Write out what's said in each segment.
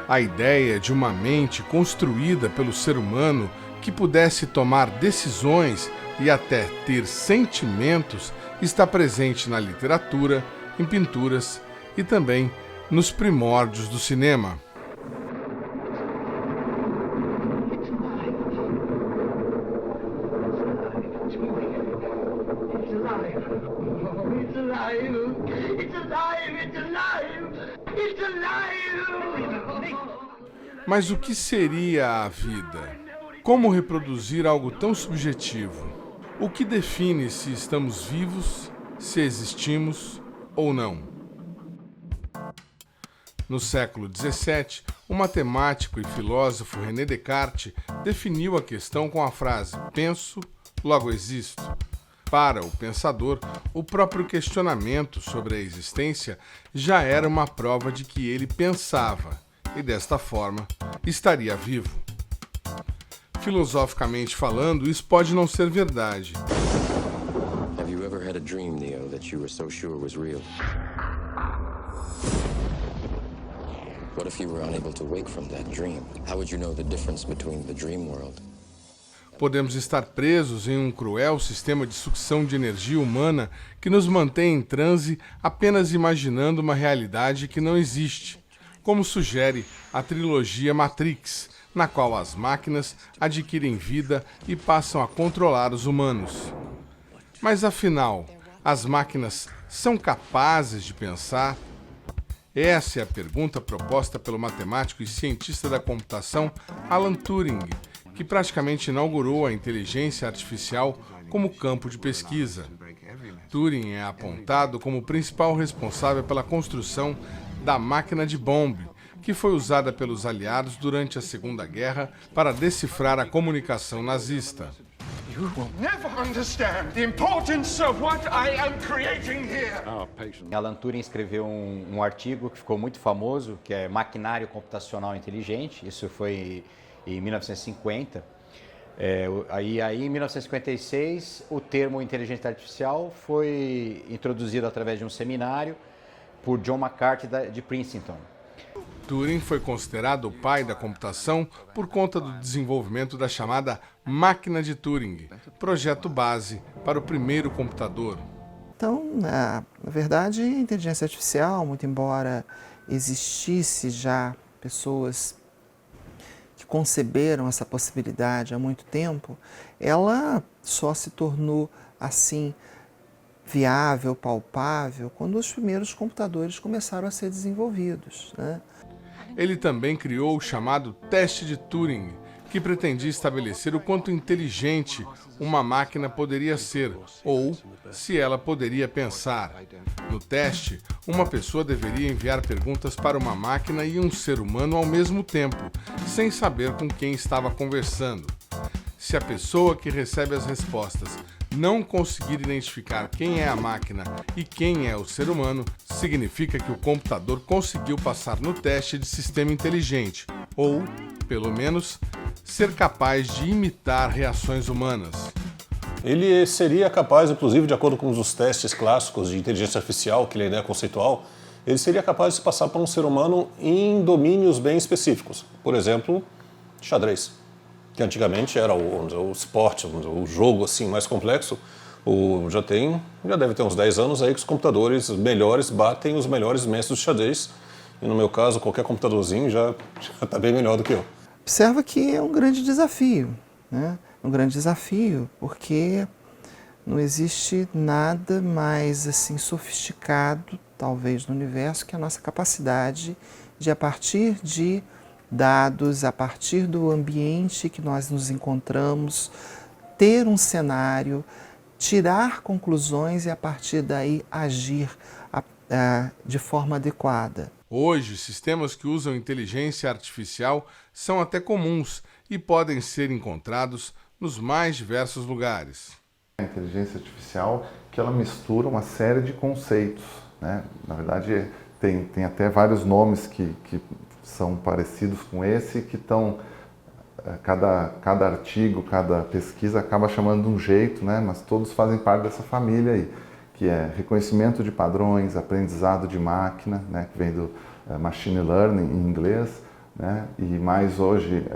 A ideia de uma mente construída pelo ser humano que pudesse tomar decisões e até ter sentimentos está presente na literatura, em pinturas e também nos primórdios do cinema. Mas o que seria a vida? Como reproduzir algo tão subjetivo? O que define se estamos vivos, se existimos ou não? No século XVII, o matemático e filósofo René Descartes definiu a questão com a frase "penso, logo existo". Para o pensador, o próprio questionamento sobre a existência já era uma prova de que ele pensava e, desta forma, estaria vivo. Filosoficamente falando, isso pode não ser verdade. Have you ever had a dream, Neo, that you were so sure was real? What if you were unable to wake from that dream? How would you know the difference between the dream world? Podemos estar presos em um cruel sistema de sucção de energia humana que nos mantém em transe apenas imaginando uma realidade que não existe, como sugere a trilogia Matrix, na qual as máquinas adquirem vida e passam a controlar os humanos. Mas afinal, as máquinas são capazes de pensar? Essa é a pergunta proposta pelo matemático e cientista da computação Alan Turing, que praticamente inaugurou a inteligência artificial como campo de pesquisa. Turing é apontado como o principal responsável pela construção da máquina de Bombe, que foi usada pelos aliados durante a Segunda Guerra para decifrar a comunicação nazista. You will never understand the importance of what I am creating here. Alan Turing escreveu um artigo que ficou muito famoso, que é Maquinário Computacional Inteligente. Isso foi em 1950. Aí em 1956, o termo inteligência artificial foi introduzido através de um seminário por John McCarthy de Princeton. Turing foi considerado o pai da computação por conta do desenvolvimento da chamada máquina de Turing, projeto base para o primeiro computador. Então, na verdade, a inteligência artificial, muito embora existisse já pessoas que conceberam essa possibilidade há muito tempo, ela só se tornou assim viável, palpável, quando os primeiros computadores começaram a ser desenvolvidos, né? Ele também criou o chamado teste de Turing, que pretendia estabelecer o quanto inteligente uma máquina poderia ser, ou se ela poderia pensar. No teste, uma pessoa deveria enviar perguntas para uma máquina e um ser humano ao mesmo tempo, sem saber com quem estava conversando. Se a pessoa que recebe as respostas não conseguir identificar quem é a máquina e quem é o ser humano, significa que o computador conseguiu passar no teste de sistema inteligente, ou, pelo menos, ser capaz de imitar reações humanas. Ele seria capaz, inclusive, de acordo com os testes clássicos de inteligência artificial, que é a ideia conceitual, ele seria capaz de se passar por um ser humano em domínios bem específicos. Por exemplo, xadrez, que antigamente era o esporte, o jogo assim mais complexo. Já deve ter uns 10 anos aí que os computadores melhores batem os melhores mestres de xadrez. E no meu caso, qualquer computadorzinho já está bem melhor do que eu. Observa que é um grande desafio, né? Um grande desafio, porque não existe nada mais assim sofisticado, talvez, no universo, que a nossa capacidade de, a partir de dados, a partir do ambiente que nós nos encontramos, ter um cenário, tirar conclusões e, a partir daí, agir de forma adequada. Hoje, sistemas que usam inteligência artificial são até comuns e podem ser encontrados nos mais diversos lugares. A inteligência artificial que ela mistura uma série de conceitos, né? Na verdade, tem até vários nomes que são parecidos com esse, que estão... Cada artigo, cada pesquisa acaba chamando de um jeito, né? Mas todos fazem parte dessa família aí, que é reconhecimento de padrões, aprendizado de máquina, né? Que vem do machine learning em inglês, né? E mais hoje,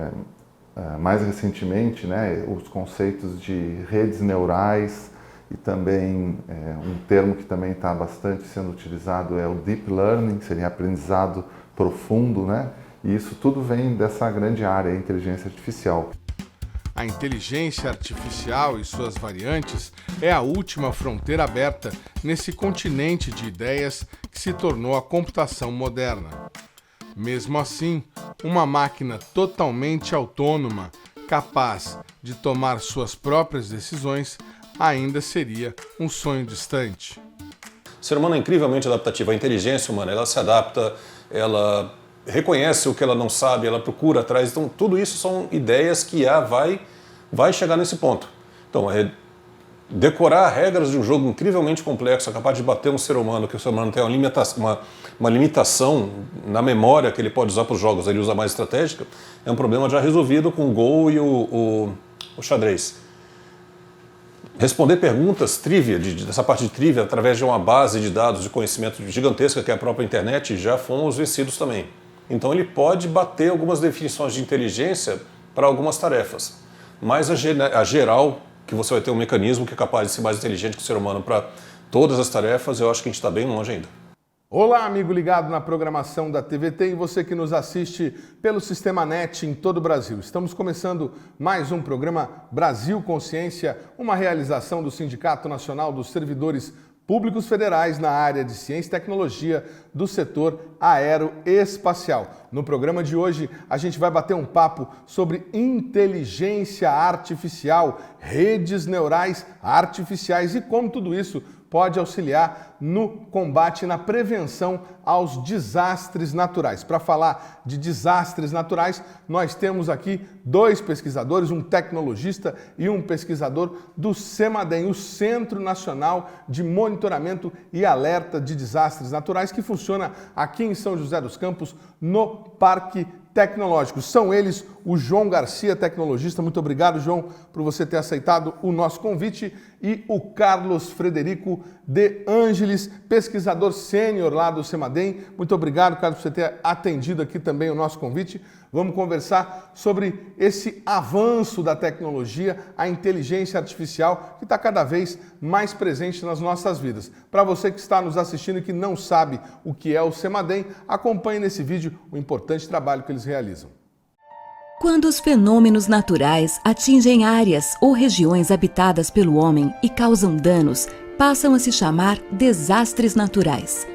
mais recentemente, né? Os conceitos de redes neurais e também um termo que também está bastante sendo utilizado é o deep learning, que seria aprendizado profundo, né? E isso tudo vem dessa grande área, a inteligência artificial. A inteligência artificial e suas variantes é a última fronteira aberta nesse continente de ideias que se tornou a computação moderna. Mesmo assim, uma máquina totalmente autônoma, capaz de tomar suas próprias decisões, ainda seria um sonho distante. O ser humano é incrivelmente adaptativo. A inteligência humana, ela se adapta, ela reconhece o que ela não sabe, ela procura atrás. Então, tudo isso são ideias que vai chegar nesse ponto. Então, decorar regras de um jogo incrivelmente complexo, capaz de bater um ser humano, que o ser humano tem uma limitação na memória que ele pode usar para os jogos, ele usa mais estratégica, é um problema já resolvido com o Go e o xadrez. Responder perguntas, trivia, dessa parte de trivia, através de uma base de dados de conhecimento gigantesca que é a própria internet, já fomos vencidos também. Então ele pode bater algumas definições de inteligência para algumas tarefas, mas a geral, que você vai ter um mecanismo que é capaz de ser mais inteligente que o ser humano para todas as tarefas, eu acho que a gente está bem longe ainda. Olá, amigo ligado na programação da TVT e você que nos assiste pelo Sistema NET em todo o Brasil. Estamos começando mais um programa Brasil Consciência, uma realização do Sindicato Nacional dos Servidores Públicos Federais na área de Ciência e Tecnologia do setor aeroespacial. No programa de hoje, a gente vai bater um papo sobre inteligência artificial, redes neurais artificiais e como tudo isso pode auxiliar no combate e na prevenção aos desastres naturais. Para falar de desastres naturais, nós temos aqui dois pesquisadores, um tecnologista e um pesquisador do CEMADEM, o Centro Nacional de Monitoramento e Alerta de Desastres Naturais, que funciona aqui em São José dos Campos, no Parque Tecnológico. São eles o João Garcia, tecnologista. Muito obrigado, João, por você ter aceitado o nosso convite. E o Carlos Frederico de Ângeles, pesquisador sênior lá do CEMADEM. Muito obrigado, Carlos, por você ter atendido aqui também o nosso convite. Vamos conversar sobre esse avanço da tecnologia, a inteligência artificial, que está cada vez mais presente nas nossas vidas. Para você que está nos assistindo e que não sabe o que é o CEMADEM, acompanhe nesse vídeo o importante trabalho que eles realizam. Quando os fenômenos naturais atingem áreas ou regiões habitadas pelo homem e causam danos, passam a se chamar desastres naturais.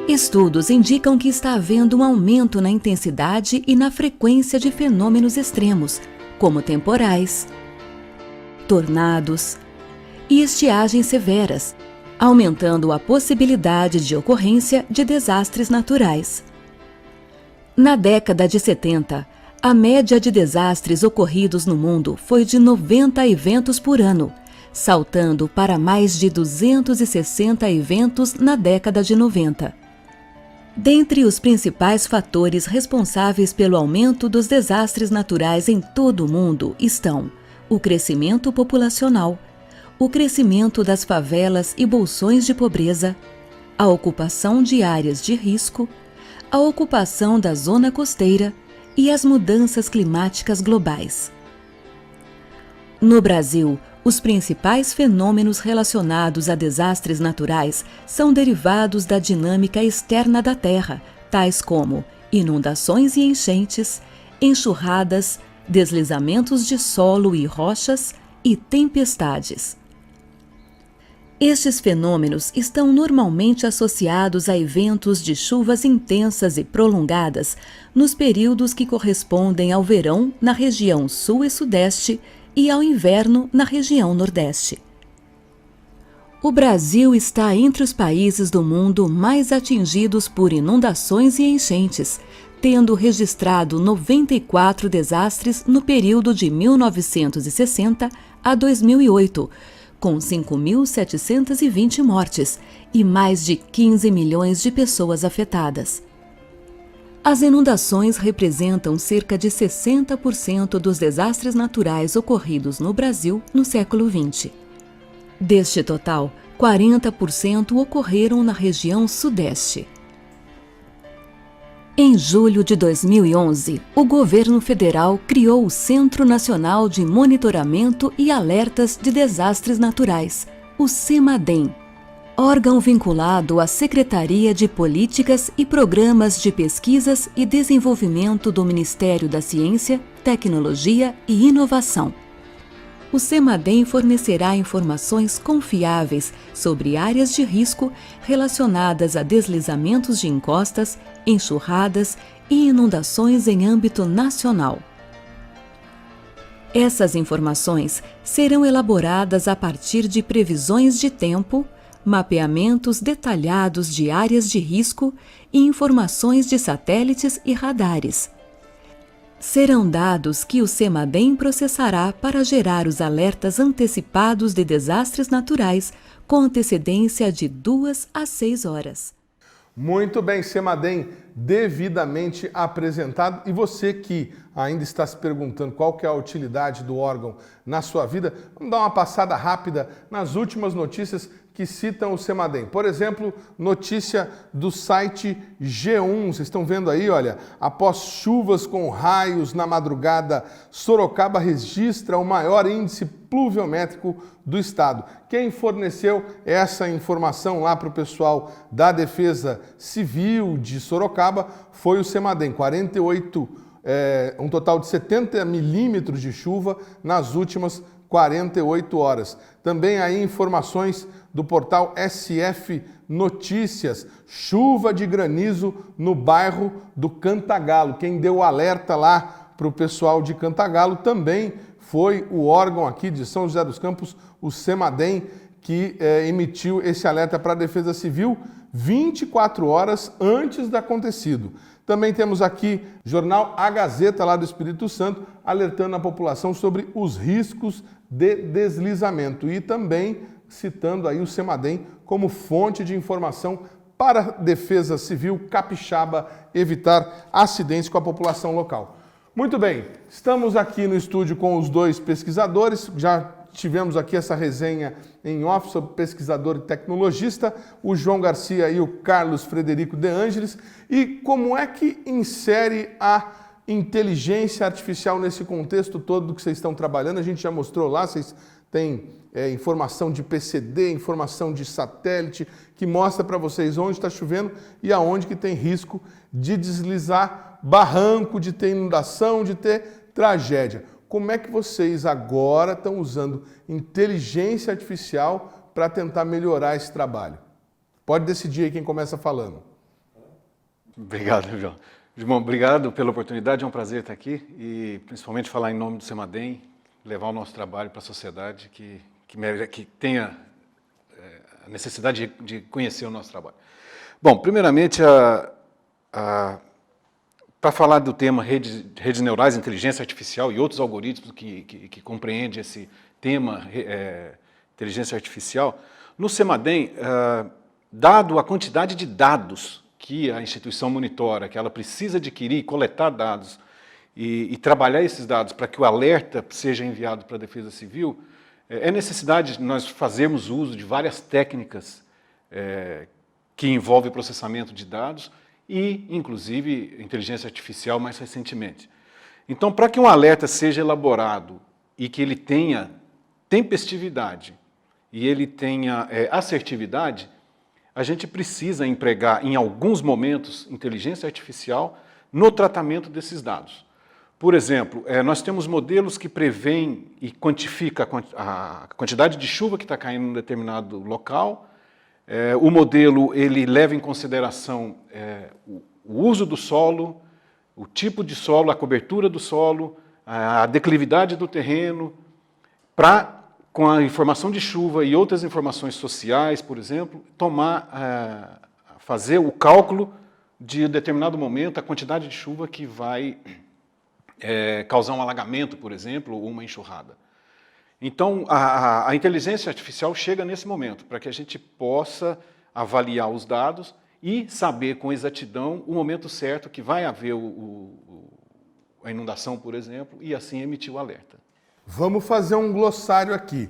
Estudos indicam que está havendo um aumento na intensidade e na frequência de fenômenos extremos, como temporais, tornados e estiagens severas, aumentando a possibilidade de ocorrência de desastres naturais. Na década de 70, a média de desastres ocorridos no mundo foi de 90 eventos por ano, saltando para mais de 260 eventos na década de 90. Dentre os principais fatores responsáveis pelo aumento dos desastres naturais em todo o mundo estão o crescimento populacional, o crescimento das favelas e bolsões de pobreza, a ocupação de áreas de risco, a ocupação da zona costeira e as mudanças climáticas globais. No Brasil, os principais fenômenos relacionados a desastres naturais são derivados da dinâmica externa da Terra, tais como inundações e enchentes, enxurradas, deslizamentos de solo e rochas e tempestades. Estes fenômenos estão normalmente associados a eventos de chuvas intensas e prolongadas nos períodos que correspondem ao verão na região sul e sudeste e ao inverno na região nordeste. O Brasil está entre os países do mundo mais atingidos por inundações e enchentes, tendo registrado 94 desastres no período de 1960 a 2008, com 5.720 mortes e mais de 15 milhões de pessoas afetadas. As inundações representam cerca de 60% dos desastres naturais ocorridos no Brasil no século XX. Deste total, 40% ocorreram na região Sudeste. Em julho de 2011, o governo federal criou o Centro Nacional de Monitoramento e Alertas de Desastres Naturais, o CEMADEM, órgão vinculado à Secretaria de Políticas e Programas de Pesquisas e Desenvolvimento do Ministério da Ciência, Tecnologia e Inovação. O CEMADEM fornecerá informações confiáveis sobre áreas de risco relacionadas a deslizamentos de encostas, enxurradas e inundações em âmbito nacional. Essas informações serão elaboradas a partir de previsões de tempo, mapeamentos detalhados de áreas de risco e informações de satélites e radares. Serão dados que o CEMADEM processará para gerar os alertas antecipados de desastres naturais com antecedência de 2 a 6 horas. Muito bem, CEMADEM devidamente apresentado. E você que ainda está se perguntando qual que é a utilidade do órgão na sua vida, vamos dar uma passada rápida nas últimas notícias que citam o CEMADEM. Por exemplo, notícia do site G1, vocês estão vendo aí, olha, após chuvas com raios na madrugada, Sorocaba registra o maior índice pluviométrico do estado. Quem forneceu essa informação lá para o pessoal da Defesa Civil de Sorocaba foi o CEMADEM, um total de 70 milímetros de chuva nas últimas 48 horas. Também aí informações do portal SF Notícias, chuva de granizo no bairro do Cantagalo. Quem deu o alerta lá para o pessoal de Cantagalo também foi o órgão aqui de São José dos Campos, o CEMADEM, que emitiu esse alerta para a Defesa Civil 24 horas antes do acontecido. Também temos aqui jornal A Gazeta, lá do Espírito Santo, alertando a população sobre os riscos de deslizamento e também citando aí o CEMADEM como fonte de informação para a Defesa Civil capixaba evitar acidentes com a população local. Muito bem, estamos aqui no estúdio com os dois pesquisadores, já tivemos aqui essa resenha em off sobre pesquisador e tecnologista, o João Garcia e o Carlos Frederico De Angelis. E como é que insere a inteligência artificial nesse contexto todo do que vocês estão trabalhando? A gente já mostrou lá, vocês têm informação de PCD, informação de satélite, que mostra para vocês onde está chovendo e aonde que tem risco de deslizar barranco, de ter inundação, de ter tragédia. Como é que vocês agora estão usando inteligência artificial para tentar melhorar esse trabalho? Pode decidir aí quem começa falando. Obrigado, João. João, obrigado pela oportunidade, é um prazer estar aqui e principalmente falar em nome do CEMADEM, levar o nosso trabalho para a sociedade que tenha a necessidade de conhecer o nosso trabalho. Bom, primeiramente, para falar do tema redes neurais, inteligência artificial e outros algoritmos que compreendem esse tema, inteligência artificial, no CEMADEM, dado a quantidade de dados que a instituição monitora, que ela precisa adquirir, coletar dados e trabalhar esses dados para que o alerta seja enviado para a Defesa Civil, é necessidade de nós fazermos uso de várias técnicas que envolvem processamento de dados e, inclusive, inteligência artificial mais recentemente. Então, para que um alerta seja elaborado e que ele tenha tempestividade e ele tenha assertividade, a gente precisa empregar, em alguns momentos, inteligência artificial no tratamento desses dados. Por exemplo, nós temos modelos que prevêem e quantificam a quantidade de chuva que está caindo em um determinado local. O modelo ele leva em consideração o uso do solo, o tipo de solo, a cobertura do solo, a declividade do terreno, para com a informação de chuva e outras informações sociais, por exemplo, fazer o cálculo de determinado momento, a quantidade de chuva que vai causar um alagamento, por exemplo, ou uma enxurrada. Então, a inteligência artificial chega nesse momento, para que a gente possa avaliar os dados e saber com exatidão o momento certo que vai haver a inundação, por exemplo, e assim emitir o alerta. Vamos fazer um glossário aqui.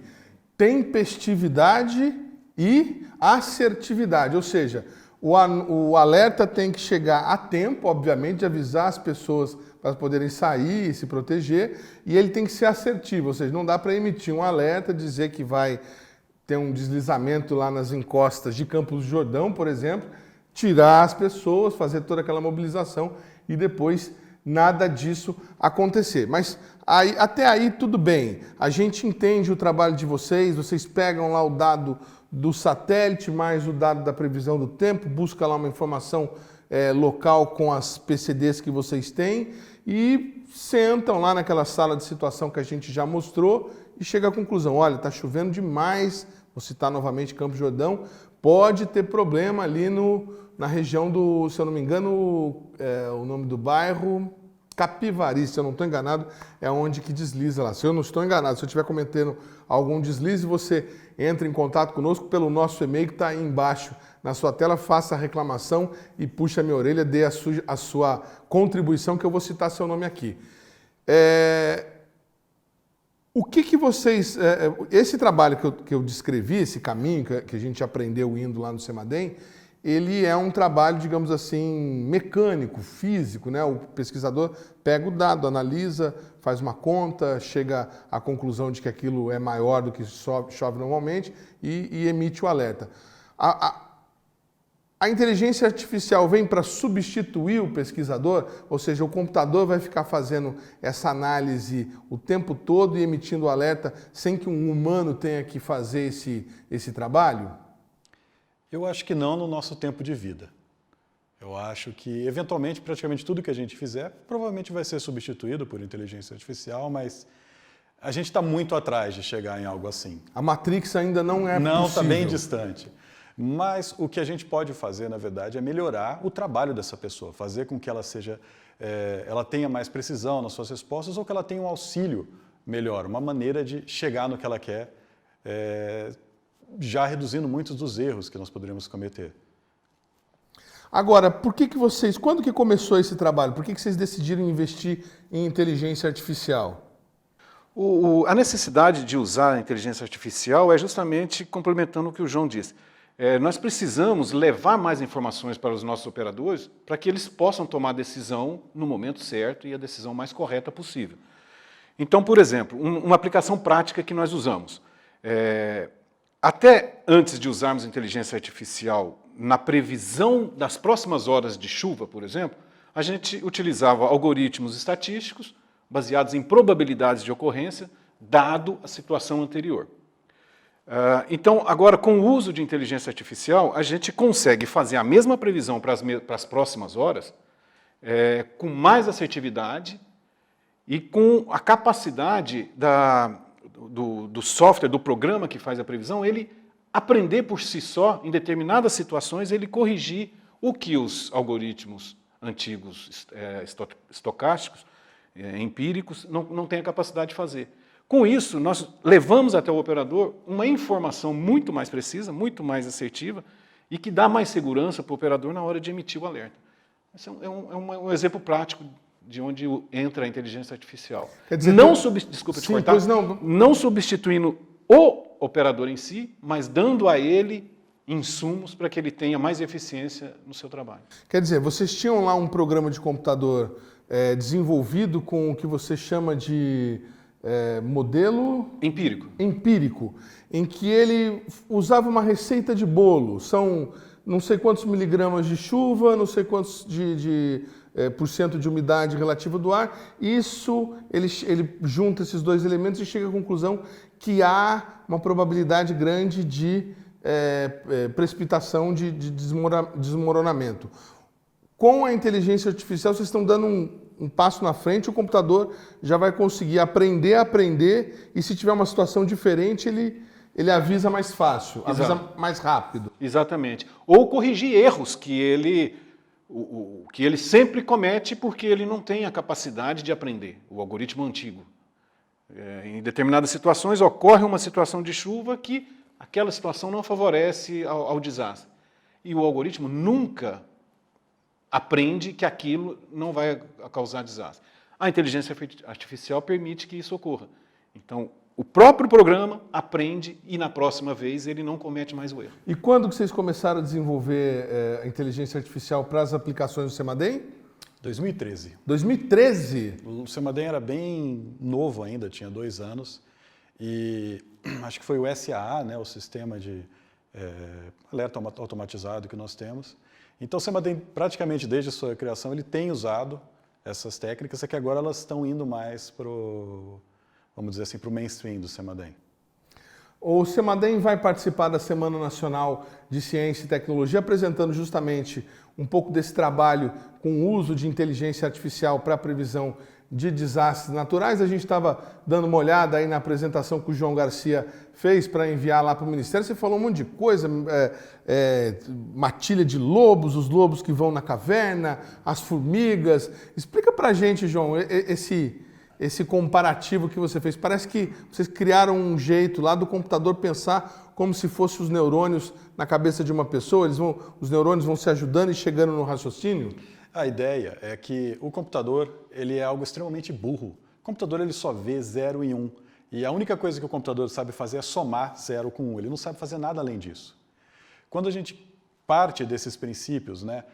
Tempestividade e assertividade, ou seja, o alerta tem que chegar a tempo, obviamente, de avisar as pessoas para poderem sair e se proteger, e ele tem que ser assertivo, ou seja, não dá para emitir um alerta, dizer que vai ter um deslizamento lá nas encostas de Campos do Jordão, por exemplo, tirar as pessoas, fazer toda aquela mobilização e depois nada disso acontecer. Mas até aí tudo bem, a gente entende o trabalho de vocês pegam lá o dado do satélite mais o dado da previsão do tempo, busca lá uma informação local com as PCDs que vocês têm e sentam lá naquela sala de situação que a gente já mostrou e chega à conclusão, olha, está chovendo demais, vou citar novamente Campos do Jordão, pode ter problema ali na região do, se eu não me engano, o nome do bairro, Capivari, se eu não estou enganado, é onde que desliza lá. Se eu não estou enganado, se eu estiver cometendo algum deslize, você entra em contato conosco pelo nosso e-mail que está aí embaixo na sua tela, faça a reclamação e puxe a minha orelha, dê a sua contribuição, que eu vou citar seu nome aqui. O que vocês... esse trabalho que eu descrevi, esse caminho que a gente aprendeu indo lá no CEMADEM, ele é um trabalho, digamos assim, mecânico, físico, né? O pesquisador pega o dado, analisa, faz uma conta, chega à conclusão de que aquilo é maior do que chove normalmente e emite o alerta. A inteligência artificial vem para substituir o pesquisador, ou seja, o computador vai ficar fazendo essa análise o tempo todo e emitindo o alerta sem que um humano tenha que fazer esse trabalho? Eu acho que não no nosso tempo de vida. Eu acho que, eventualmente, praticamente tudo que a gente fizer provavelmente vai ser substituído por inteligência artificial, mas a gente está muito atrás de chegar em algo assim. A Matrix ainda não é possível. Não, está bem distante. Mas o que a gente pode fazer, na verdade, é melhorar o trabalho dessa pessoa, fazer com que ela ela tenha mais precisão nas suas respostas ou que ela tenha um auxílio melhor, uma maneira de chegar no que ela quer, já reduzindo muitos dos erros que nós poderíamos cometer. Agora, quando que começou esse trabalho? Por que vocês decidiram investir em inteligência artificial? A necessidade de usar a inteligência artificial é justamente complementando o que o João disse. Nós precisamos levar mais informações para os nossos operadores para que eles possam tomar a decisão no momento certo e a decisão mais correta possível. Então, por exemplo, uma aplicação prática que nós usamos. Até antes de usarmos inteligência artificial na previsão das próximas horas de chuva, por exemplo, a gente utilizava algoritmos estatísticos baseados em probabilidades de ocorrência, dado a situação anterior. Então, agora, com o uso de inteligência artificial, a gente consegue fazer a mesma previsão para as próximas horas, com mais assertividade e com a capacidade do software, do programa que faz a previsão, ele aprender por si só, em determinadas situações, ele corrigir o que os algoritmos antigos, estocásticos, empíricos, não têm a capacidade de fazer. Com isso, nós levamos até o operador uma informação muito mais precisa, muito mais assertiva e que dá mais segurança para o operador na hora de emitir o alerta. Esse é um exemplo prático de onde entra a inteligência artificial. Quer dizer, Desculpa te cortar, não substituindo o operador em si, mas dando a ele insumos para que ele tenha mais eficiência no seu trabalho. Quer dizer, vocês tinham lá um programa de computador desenvolvido com o que você chama de modelo... Empírico, em que ele usava uma receita de bolo. São não sei quantos miligramas de chuva, não sei quantos por cento de umidade relativa do ar. Isso, ele junta esses dois elementos e chega à conclusão que há uma probabilidade grande de precipitação, de desmoronamento. Com a inteligência artificial, vocês estão dando um passo na frente, o computador já vai conseguir aprender, e se tiver uma situação diferente, ele avisa mais fácil, avisa mais rápido. Exatamente. Ou corrigir erros que ele sempre comete porque ele não tem a capacidade de aprender, o algoritmo antigo. Em determinadas situações ocorre uma situação de chuva que aquela situação não favorece ao desastre. E o algoritmo nunca aprende que aquilo não vai causar desastre. A inteligência artificial permite que isso ocorra. Então, o próprio programa aprende e na próxima vez ele não comete mais o erro. E quando que vocês começaram a desenvolver a inteligência artificial para as aplicações do CEMADEM? 2013. 2013? O CEMADEM era bem novo ainda, tinha 2 anos, e acho que foi o SAA, né, o sistema de alerta automatizado que nós temos. Então o CEMADEM, praticamente desde a sua criação, ele tem usado essas técnicas, é que agora elas estão indo mais para o, vamos dizer assim, para o mainstream do CEMADEM. O CEMADEM vai participar da Semana Nacional de Ciência e Tecnologia, apresentando justamente um pouco desse trabalho com o uso de inteligência artificial para a previsão de desastres naturais. A gente estava dando uma olhada aí na apresentação que o João Garcia fez para enviar lá para o Ministério. Você falou um monte de coisa, matilha de lobos, os lobos que vão na caverna, as formigas. Explica para a gente, João, esse comparativo que você fez. Parece que vocês criaram um jeito lá do computador pensar como se fossem os neurônios na cabeça de uma pessoa, os neurônios vão se ajudando e chegando no raciocínio? A ideia é que o computador ele é algo extremamente burro. O computador ele só vê 0 e 1. E a única coisa que o computador sabe fazer é somar 0 com 1. Ele não sabe fazer nada além disso. Quando a gente parte desses princípios, né,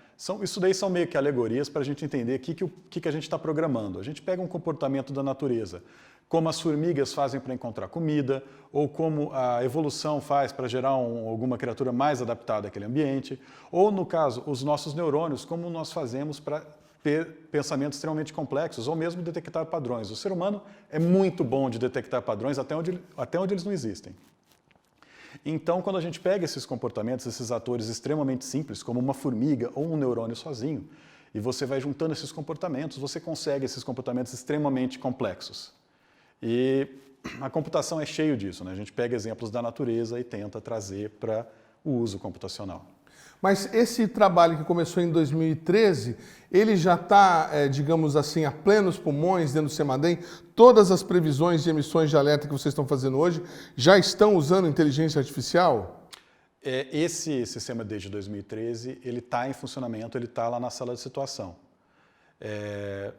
isso daí são meio que alegorias para a gente entender o que a gente está programando. A gente pega um comportamento da natureza, como as formigas fazem para encontrar comida, ou como a evolução faz para gerar alguma criatura mais adaptada àquele ambiente, ou, no caso, os nossos neurônios, como nós fazemos para ter pensamentos extremamente complexos, ou mesmo detectar padrões. O ser humano é muito bom de detectar padrões até onde eles não existem. Então, quando a gente pega esses comportamentos, esses atores extremamente simples, como uma formiga ou um neurônio sozinho, e você vai juntando esses comportamentos, você consegue esses comportamentos extremamente complexos. E a computação é cheio disso, né? A gente pega exemplos da natureza e tenta trazer para o uso computacional. Mas esse trabalho que começou em 2013, ele já está, digamos assim, a plenos pulmões dentro do CEMADEM? Todas as previsões de emissões de alerta que vocês estão fazendo hoje já estão usando inteligência artificial? Esse sistema desde 2013, ele está em funcionamento, ele está lá na sala de situação.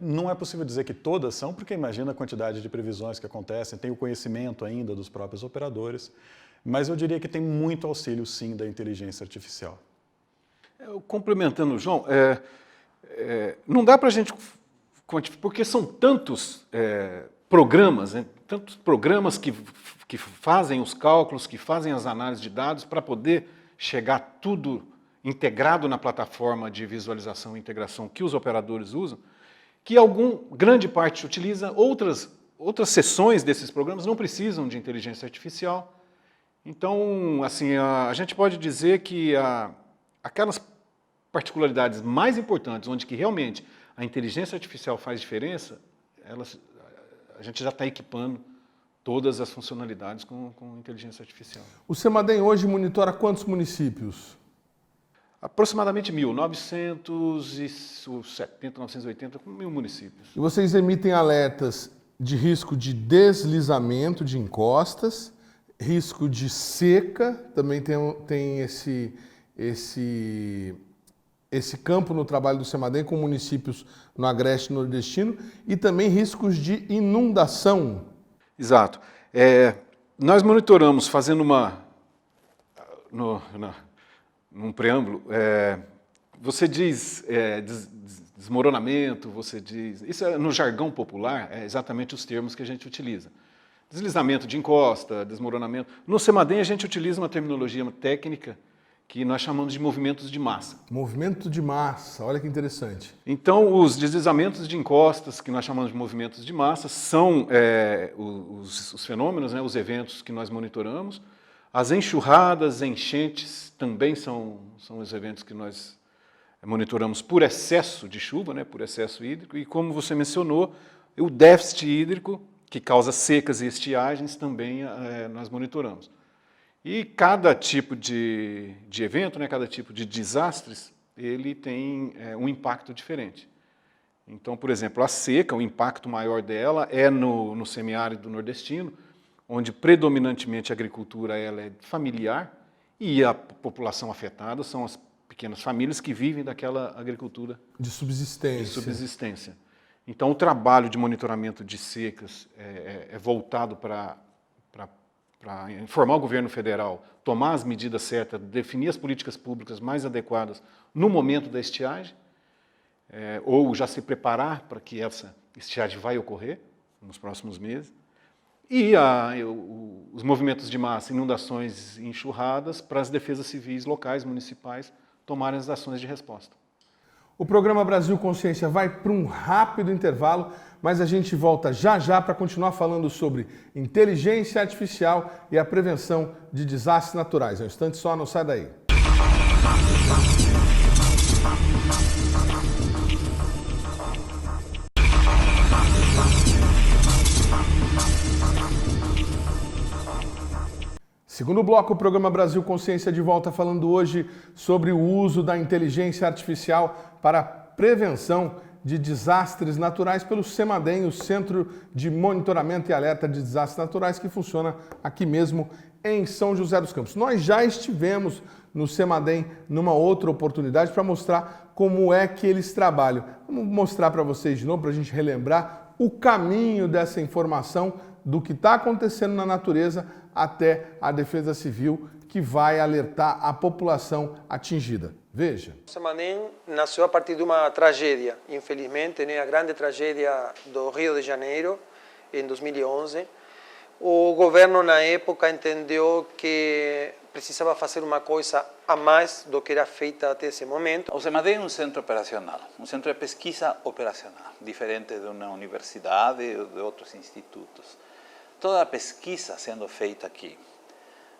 Não é possível dizer que todas são, porque imagina a quantidade de previsões que acontecem, tem o conhecimento ainda dos próprios operadores, mas eu diria que tem muito auxílio, sim, da inteligência artificial. Complementando o João, não dá para a gente quantificar, porque são tantos programas, né, tantos programas que fazem os cálculos, que fazem as análises de dados para poder chegar tudo integrado na plataforma de visualização e integração que os operadores usam, que grande parte utiliza, outras seções desses programas não precisam de inteligência artificial. Então, assim, a gente pode dizer que aquelas particularidades mais importantes, onde que realmente a inteligência artificial faz diferença, a gente já está equipando todas as funcionalidades com inteligência artificial. O CEMADEM hoje monitora quantos municípios? Aproximadamente 1.000, 970, 980, 1.000 municípios. E vocês emitem alertas de risco de deslizamento de encostas, risco de seca, também tem esse campo no trabalho do CEMADEM com municípios no Agreste Nordestino, e também riscos de inundação. Exato. Nós monitoramos, fazendo num preâmbulo, você diz desmoronamento, você diz... Isso no jargão popular, é exatamente os termos que a gente utiliza. Deslizamento de encosta, desmoronamento. No CEMADEM a gente utiliza uma terminologia técnica que nós chamamos de movimentos de massa. Movimento de massa, olha que interessante. Então, os deslizamentos de encostas, que nós chamamos de movimentos de massa, são os fenômenos, né, os eventos que nós monitoramos. As enxurradas, enchentes, também são os eventos que nós monitoramos por excesso de chuva, né, por excesso hídrico, e como você mencionou, o déficit hídrico, que causa secas e estiagens, também nós monitoramos. E cada tipo de evento, né, cada tipo de desastres, ele tem um impacto diferente. Então, por exemplo, a seca, o impacto maior dela é no semiárido nordestino, onde predominantemente a agricultura ela é familiar e a população afetada são as pequenas famílias que vivem daquela agricultura de subsistência. Então, o trabalho de monitoramento de secas é voltado para informar o governo federal, tomar as medidas certas, definir as políticas públicas mais adequadas no momento da estiagem, ou já se preparar para que essa estiagem vai ocorrer nos próximos meses, e os movimentos de massa, inundações e enxurradas para as defesas civis locais, municipais, tomarem as ações de resposta. O programa Brasil Consciência vai para um rápido intervalo, mas a gente volta já já para continuar falando sobre inteligência artificial e a prevenção de desastres naturais. É um instante só, não sai daí. Segundo bloco, o programa Brasil Consciência de volta falando hoje sobre o uso da inteligência artificial para a prevenção de desastres naturais pelo CEMADEM, o Centro de Monitoramento e Alerta de Desastres Naturais, que funciona aqui mesmo em São José dos Campos. Nós já estivemos no CEMADEM numa outra oportunidade para mostrar como é que eles trabalham. Vamos mostrar para vocês de novo, para a gente relembrar o caminho dessa informação do que está acontecendo na natureza até a Defesa Civil, que vai alertar a população atingida. Veja. O CEMADEM nasceu a partir de uma tragédia, infelizmente, né, a grande tragédia do Rio de Janeiro, em 2011. O governo, na época, entendeu que precisava fazer uma coisa a mais do que era feita até esse momento. O CEMADEM é um centro operacional, um centro de pesquisa operacional, diferente de uma universidade ou de outros institutos. Toda a pesquisa sendo feita aqui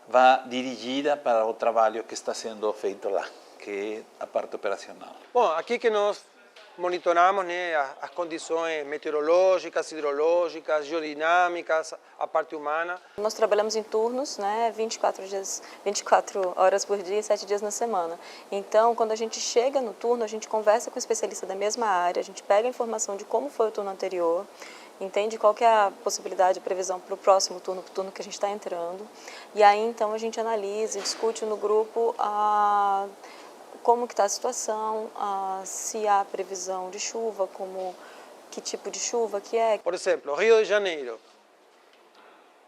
vai dirigida para o trabalho que está sendo feito lá, que é a parte operacional. Bom, aqui que nós monitoramos, né, as condições meteorológicas, hidrológicas, geodinâmicas, a parte humana. Nós trabalhamos em turnos, né, 24 horas por dia, 7 dias na semana. Então, quando a gente chega no turno, a gente conversa com o especialista da mesma área, a gente pega a informação de como foi o turno anterior, entende qual que é a possibilidade, a previsão para o próximo turno, para o turno que a gente está entrando. E aí, então, a gente analisa e discute no grupo como que está a situação, se há previsão de chuva, que tipo de chuva que é. Por exemplo, Rio de Janeiro,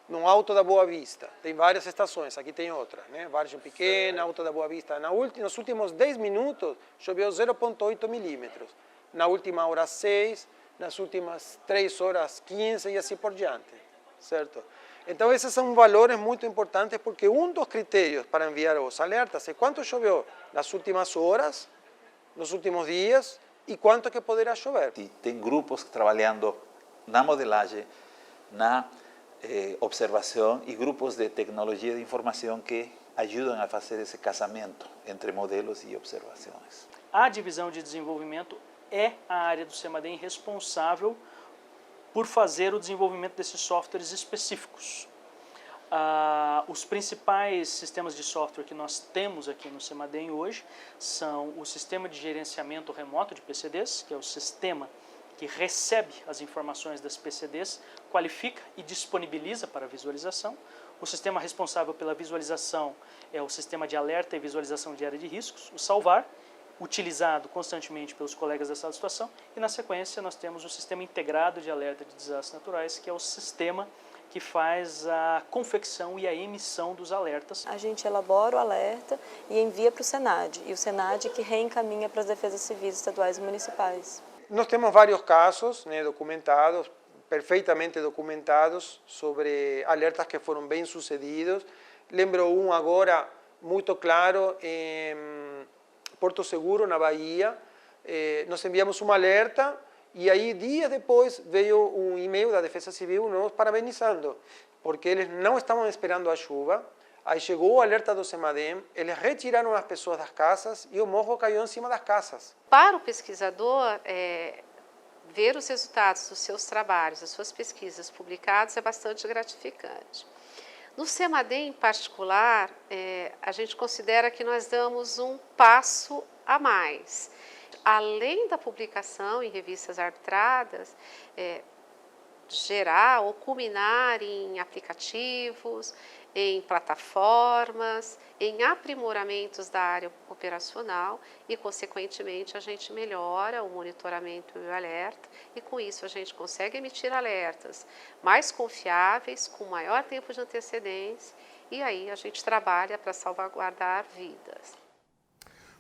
no Alto da Boa Vista, tem várias estações, aqui tem outra, né? Vargem Pequena, Alto da Boa Vista. Nos últimos 10 minutos, choveu 0,8 milímetros. Na última hora 6, nas últimas 3 horas 15 e assim por diante, certo? Então, esses são valores muito importantes porque um dos critérios para enviar os alertas é quanto choveu nas últimas horas, nos últimos dias e quanto que poderá chover. E tem grupos trabalhando na modelagem, na observação e grupos de tecnologia de informação que ajudam a fazer esse casamento entre modelos e observações. A divisão de desenvolvimento é a área do CEMADEM responsável por fazer o desenvolvimento desses softwares específicos. Os principais sistemas de software que nós temos aqui no CEMADEM hoje são o sistema de gerenciamento remoto de PCDs, que é o sistema que recebe as informações das PCDs, qualifica e disponibiliza para visualização. O sistema responsável pela visualização é o sistema de alerta e visualização de área de riscos, o SALVAR, utilizado constantemente pelos colegas da sala de situação, e na sequência nós temos o Sistema Integrado de Alerta de Desastres Naturais, que é o sistema que faz a confecção e a emissão dos alertas. A gente elabora o alerta e envia para o SENAD, e o SENAD que reencaminha para as defesas civis estaduais e municipais. Nós temos vários casos, né, documentados, perfeitamente documentados, sobre alertas que foram bem sucedidos. Lembro um agora muito claro em Porto Seguro, na Bahia. Nós enviamos um alerta e aí dias depois veio um e-mail da Defesa Civil nos parabenizando, porque eles não estavam esperando a chuva, Aí chegou o alerta do CEMADEM, eles retiraram as pessoas das casas e o morro caiu em cima das casas. Para o pesquisador, ver os resultados dos seus trabalhos, das suas pesquisas publicadas é bastante gratificante. No CEMADEM em particular, a gente considera que nós damos um passo a mais. Além da publicação em revistas arbitradas, gerar ou culminar em aplicativos, em plataformas, em aprimoramentos da área operacional e, consequentemente, a gente melhora o monitoramento e o alerta e, com isso, a gente consegue emitir alertas mais confiáveis, com maior tempo de antecedência e aí a gente trabalha para salvaguardar vidas.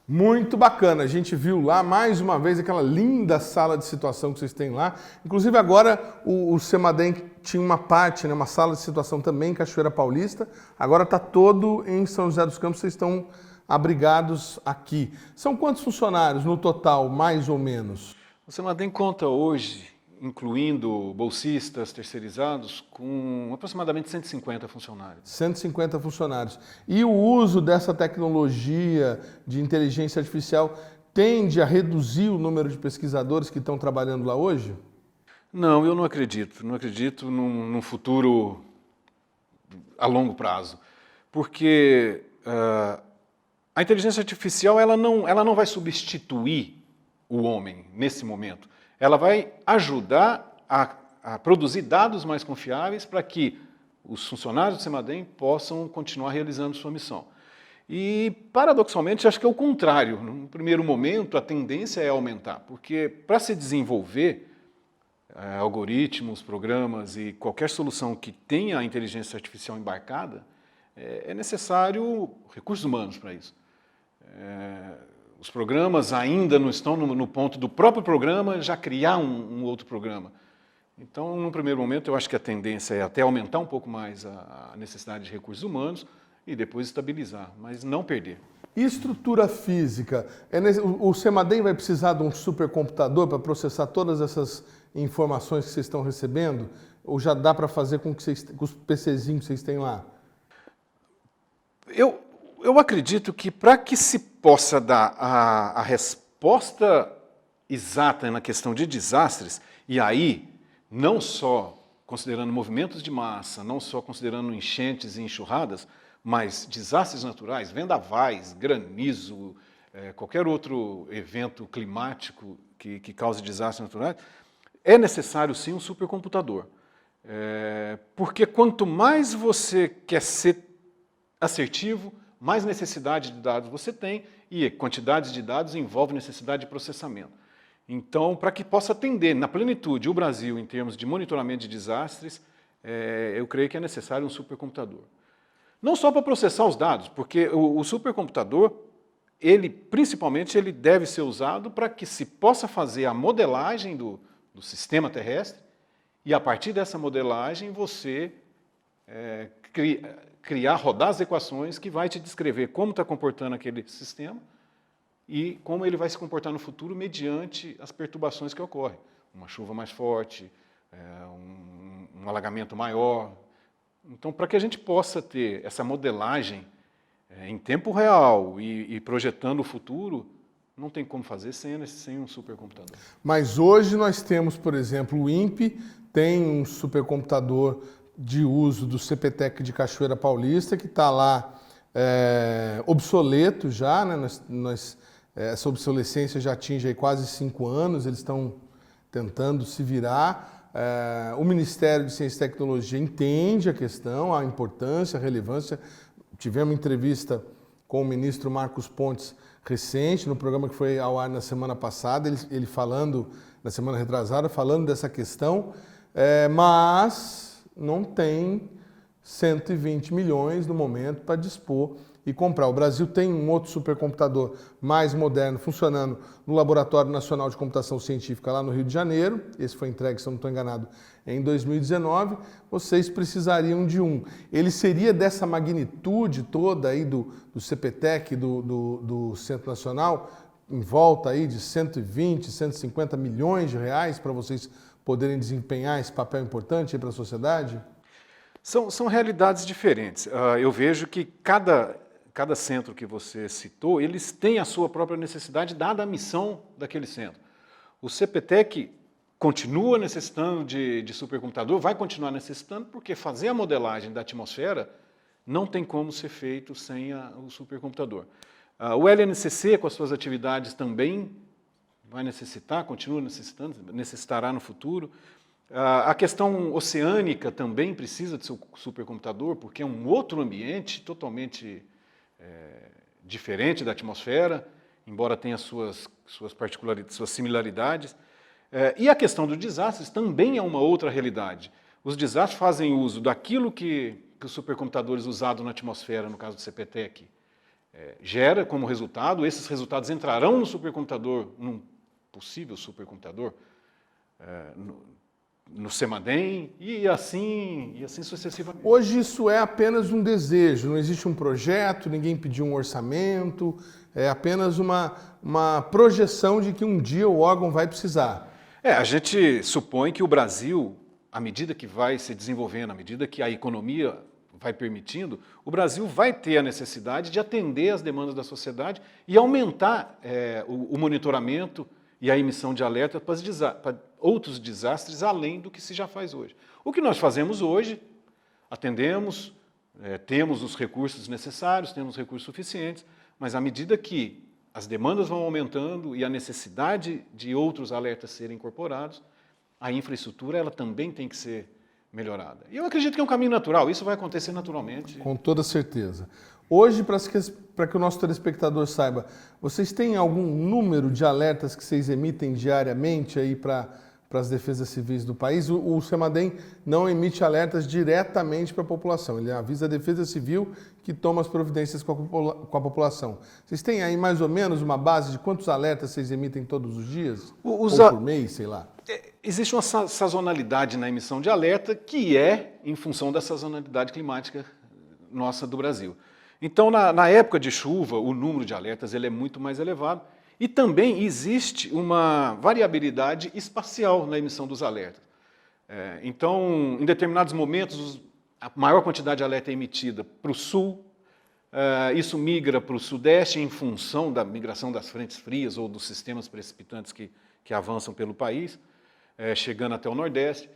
Muito bacana, a gente viu lá mais uma vez aquela linda sala de situação que vocês têm lá. Inclusive agora o CEMADEM tinha uma parte, né, uma sala de situação também em Cachoeira Paulista. Agora está todo em São José dos Campos, vocês estão abrigados aqui. São quantos funcionários no total, mais ou menos? O CEMADEM conta hoje, incluindo bolsistas terceirizados, com aproximadamente 150 funcionários. 150 funcionários. E o uso dessa tecnologia de inteligência artificial tende a reduzir o número de pesquisadores que estão trabalhando lá hoje? Não, eu não acredito. Não acredito num futuro a longo prazo. Porque a inteligência artificial ela não vai substituir o homem nesse momento. Ela vai ajudar a produzir dados mais confiáveis para que os funcionários do CEMADEM possam continuar realizando sua missão. E, paradoxalmente, acho que é o contrário. No primeiro momento, a tendência é aumentar, porque para se desenvolver algoritmos, programas e qualquer solução que tenha a inteligência artificial embarcada, é necessário recursos humanos para isso. Os programas ainda não estão no ponto do próprio programa já criar um outro programa. Então, no primeiro momento, eu acho que a tendência é até aumentar um pouco mais a necessidade de recursos humanos e depois estabilizar, mas não perder. E estrutura física? O CEMADEM vai precisar de um supercomputador para processar todas essas informações que vocês estão recebendo? Ou já dá para fazer com os PCzinhos que vocês têm lá? Eu acredito que para que se possa dar a resposta exata na questão de desastres, e aí não só considerando movimentos de massa, não só considerando enchentes e enxurradas, mas desastres naturais, vendavais, granizo, qualquer outro evento climático que cause desastres naturais, é necessário sim um supercomputador. Porque quanto mais você quer ser assertivo, mais necessidade de dados você tem, e quantidade de dados envolve necessidade de processamento. Então, para que possa atender na plenitude o Brasil em termos de monitoramento de desastres, eu creio que é necessário um supercomputador. Não só para processar os dados, porque o supercomputador, principalmente, ele deve ser usado para que se possa fazer a modelagem do sistema terrestre, e a partir dessa modelagem você rodar as equações que vai te descrever como está comportando aquele sistema e como ele vai se comportar no futuro mediante as perturbações que ocorrem. Uma chuva mais forte, um alagamento maior. Então, para que a gente possa ter essa modelagem em tempo real e projetando o futuro, não tem como fazer sem um supercomputador. Mas hoje nós temos, por exemplo, o INPE tem um supercomputador de uso do CPTEC de Cachoeira Paulista, que está lá obsoleto já, né? Essa obsolescência já atinge aí quase 5 anos, eles estão tentando se virar. O Ministério de Ciência e Tecnologia entende a questão, a importância, a relevância. Tivemos entrevista com o ministro Marcos Pontes recente, no programa que foi ao ar na semana passada, ele falando, na semana retrasada, falando dessa questão, mas não tem 120 milhões no momento para dispor e comprar. O Brasil tem um outro supercomputador mais moderno funcionando no Laboratório Nacional de Computação Científica lá no Rio de Janeiro. Esse foi entregue, se eu não estou enganado, em 2019. Vocês precisariam de um. Ele seria dessa magnitude toda aí do CPTEC, do Centro Nacional, em volta aí de 120, 150 milhões de reais para vocês poderem desempenhar esse papel importante para a sociedade? São realidades diferentes. Eu vejo que cada centro que você citou, eles têm a sua própria necessidade, dada a missão daquele centro. O CPTEC continua necessitando de supercomputador, vai continuar necessitando, porque fazer a modelagem da atmosfera não tem como ser feito sem o supercomputador. O LNCC, com as suas atividades, também vai necessitar, continua necessitando, necessitará no futuro. A questão oceânica também precisa de seu supercomputador, porque é um outro ambiente totalmente diferente da atmosfera, embora tenha suas particularidades, suas similaridades. E a questão dos desastres também é uma outra realidade. Os desastres fazem uso daquilo que os supercomputadores usados na atmosfera, no caso do CPTEC, gera como resultado. Esses resultados entrarão no supercomputador, num possível supercomputador, no CEMADEM, e assim sucessivamente. Hoje isso é apenas um desejo, não existe um projeto, ninguém pediu um orçamento, é apenas uma projeção de que um dia o órgão vai precisar. A gente supõe que o Brasil, à medida que vai se desenvolvendo, à medida que a economia vai permitindo, o Brasil vai ter a necessidade de atender às demandas da sociedade e aumentar o monitoramento e a emissão de alerta para outros desastres além do que se já faz hoje. O que nós fazemos hoje, atendemos, temos os recursos necessários, temos recursos suficientes, mas à medida que as demandas vão aumentando e a necessidade de outros alertas serem incorporados, a infraestrutura ela também tem que ser melhorada. E eu acredito que é um caminho natural, isso vai acontecer naturalmente. Com toda certeza. Hoje, para que o nosso telespectador saiba, vocês têm algum número de alertas que vocês emitem diariamente aí para as defesas civis do país? O CEMADEM não emite alertas diretamente para a população, ele avisa a Defesa Civil que toma as providências com a população. Vocês têm aí mais ou menos uma base de quantos alertas vocês emitem todos os dias? Ou por mês, sei lá? Existe uma sazonalidade na emissão de alerta que é em função da sazonalidade climática nossa do Brasil. Então, na época de chuva, o número de alertas ele é muito mais elevado e também existe uma variabilidade espacial na emissão dos alertas. Então, em determinados momentos, a maior quantidade de alerta é emitida para o sul, isso migra para o sudeste em função da migração das frentes frias ou dos sistemas precipitantes que avançam pelo país, chegando até o nordeste.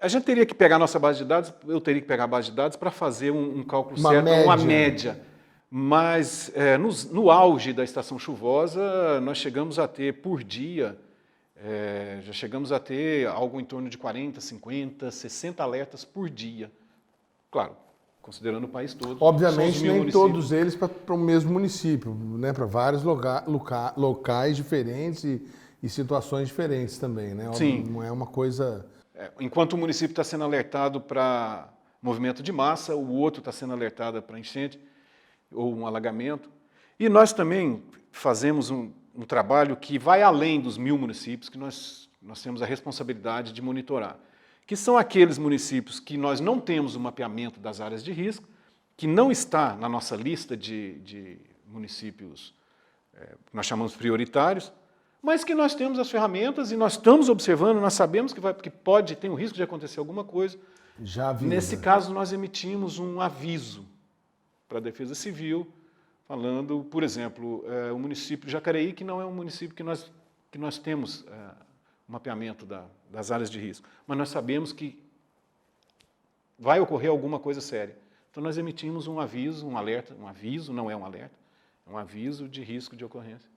A gente teria que pegar a nossa base de dados, eu teria que pegar a base de dados para fazer um cálculo certo, uma média. Mas no auge da estação chuvosa, nós chegamos a ter por dia, já chegamos a ter algo em torno de 40, 50, 60 alertas por dia. Claro, considerando o país todo. Obviamente, nem todos eles para o mesmo município, né? Para vários locais diferentes e situações diferentes também, né? Sim. Não é uma coisa... Enquanto o município está sendo alertado para movimento de massa, o outro está sendo alertado para enchente ou um alagamento. E nós também fazemos um trabalho que vai além dos 1000 municípios que nós temos a responsabilidade de monitorar, que são aqueles municípios que nós não temos o mapeamento das áreas de risco, que não está na nossa lista de municípios que nós chamamos prioritários, mas que nós temos as ferramentas e nós estamos observando, nós sabemos que tem o risco de acontecer alguma coisa. Já avisa. Nesse caso, nós emitimos um aviso para a Defesa Civil, falando, por exemplo, o município de Jacareí, que não é um município que nós temos o mapeamento das áreas de risco, mas nós sabemos que vai ocorrer alguma coisa séria. Então, nós emitimos um aviso, um alerta, um aviso, não é um alerta, é um aviso de risco de ocorrência.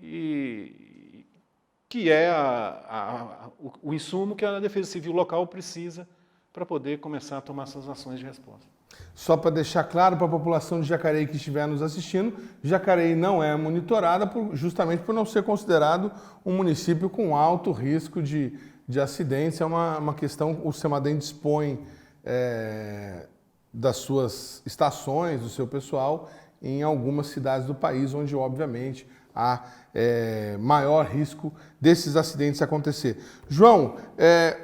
E que é o insumo que a Defesa Civil local precisa para poder começar a tomar essas ações de resposta. Só para deixar claro para a população de Jacareí que estiver nos assistindo, Jacareí não é monitorada justamente por não ser considerado um município com alto risco de acidentes. É uma questão, o CEMADEM dispõe das suas estações, do seu pessoal, em algumas cidades do país, onde, obviamente, há maior risco desses acidentes acontecer. João,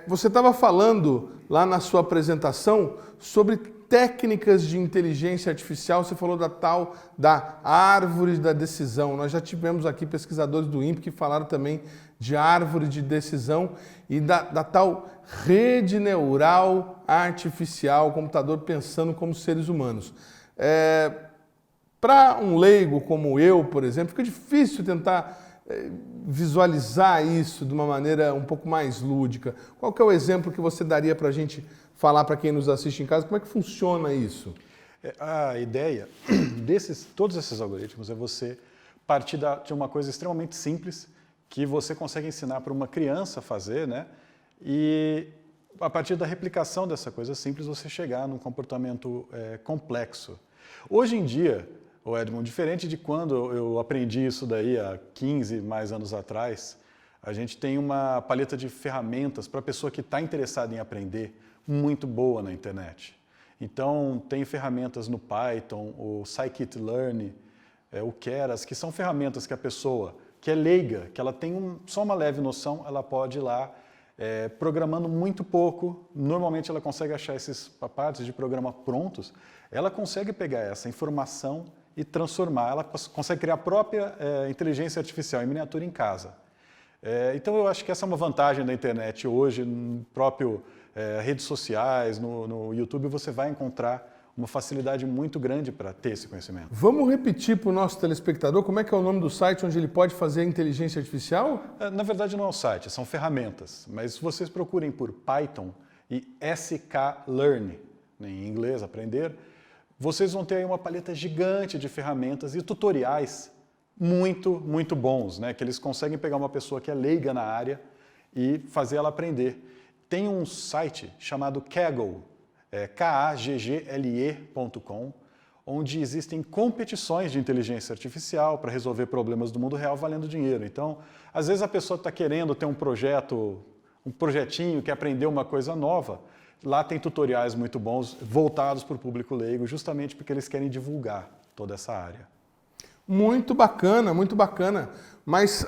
você estava falando lá na sua apresentação sobre técnicas de inteligência artificial, você falou da árvore da decisão. Nós já tivemos aqui pesquisadores do INPE que falaram também de árvore de decisão e da tal rede neural artificial, o computador pensando como seres humanos. Para um leigo como eu, por exemplo, fica difícil tentar visualizar isso de uma maneira um pouco mais lúdica. Qual que é o exemplo que você daria para a gente falar para quem nos assiste em casa? Como é que funciona isso? A ideia todos esses algoritmos é você partir de uma coisa extremamente simples que você consegue ensinar para uma criança a fazer, né? E a partir da replicação dessa coisa simples você chegar num comportamento complexo. Hoje em dia, Edmond, diferente de quando eu aprendi isso daí há 15 mais anos atrás, a gente tem uma paleta de ferramentas para a pessoa que está interessada em aprender muito boa na internet. Então, tem ferramentas no Python, o Scikit-learn, o Keras, que são ferramentas que a pessoa que é leiga, que ela tem só uma leve noção, ela pode ir lá programando muito pouco. Normalmente ela consegue achar esses partes de programa prontos, ela consegue pegar essa informação e transformar, ela consegue criar a própria inteligência artificial em miniatura em casa. Então eu acho que essa é uma vantagem da internet hoje, no próprio redes sociais, no YouTube, você vai encontrar uma facilidade muito grande para ter esse conhecimento. Vamos repetir para o nosso telespectador como é que é o nome do site onde ele pode fazer a inteligência artificial? Na verdade não é um site, são ferramentas, mas se vocês procurem por Python e Scikit-learn, em inglês, aprender, vocês vão ter aí uma paleta gigante de ferramentas e tutoriais muito, muito bons, né? Que eles conseguem pegar uma pessoa que é leiga na área e fazer ela aprender. Tem um site chamado Kaggle, kaggle.com, onde existem competições de inteligência artificial para resolver problemas do mundo real valendo dinheiro. Então, às vezes a pessoa está querendo ter um projetinho, quer aprender uma coisa nova. Lá tem tutoriais muito bons, voltados para o público leigo, justamente porque eles querem divulgar toda essa área. Muito bacana, muito bacana. Mas,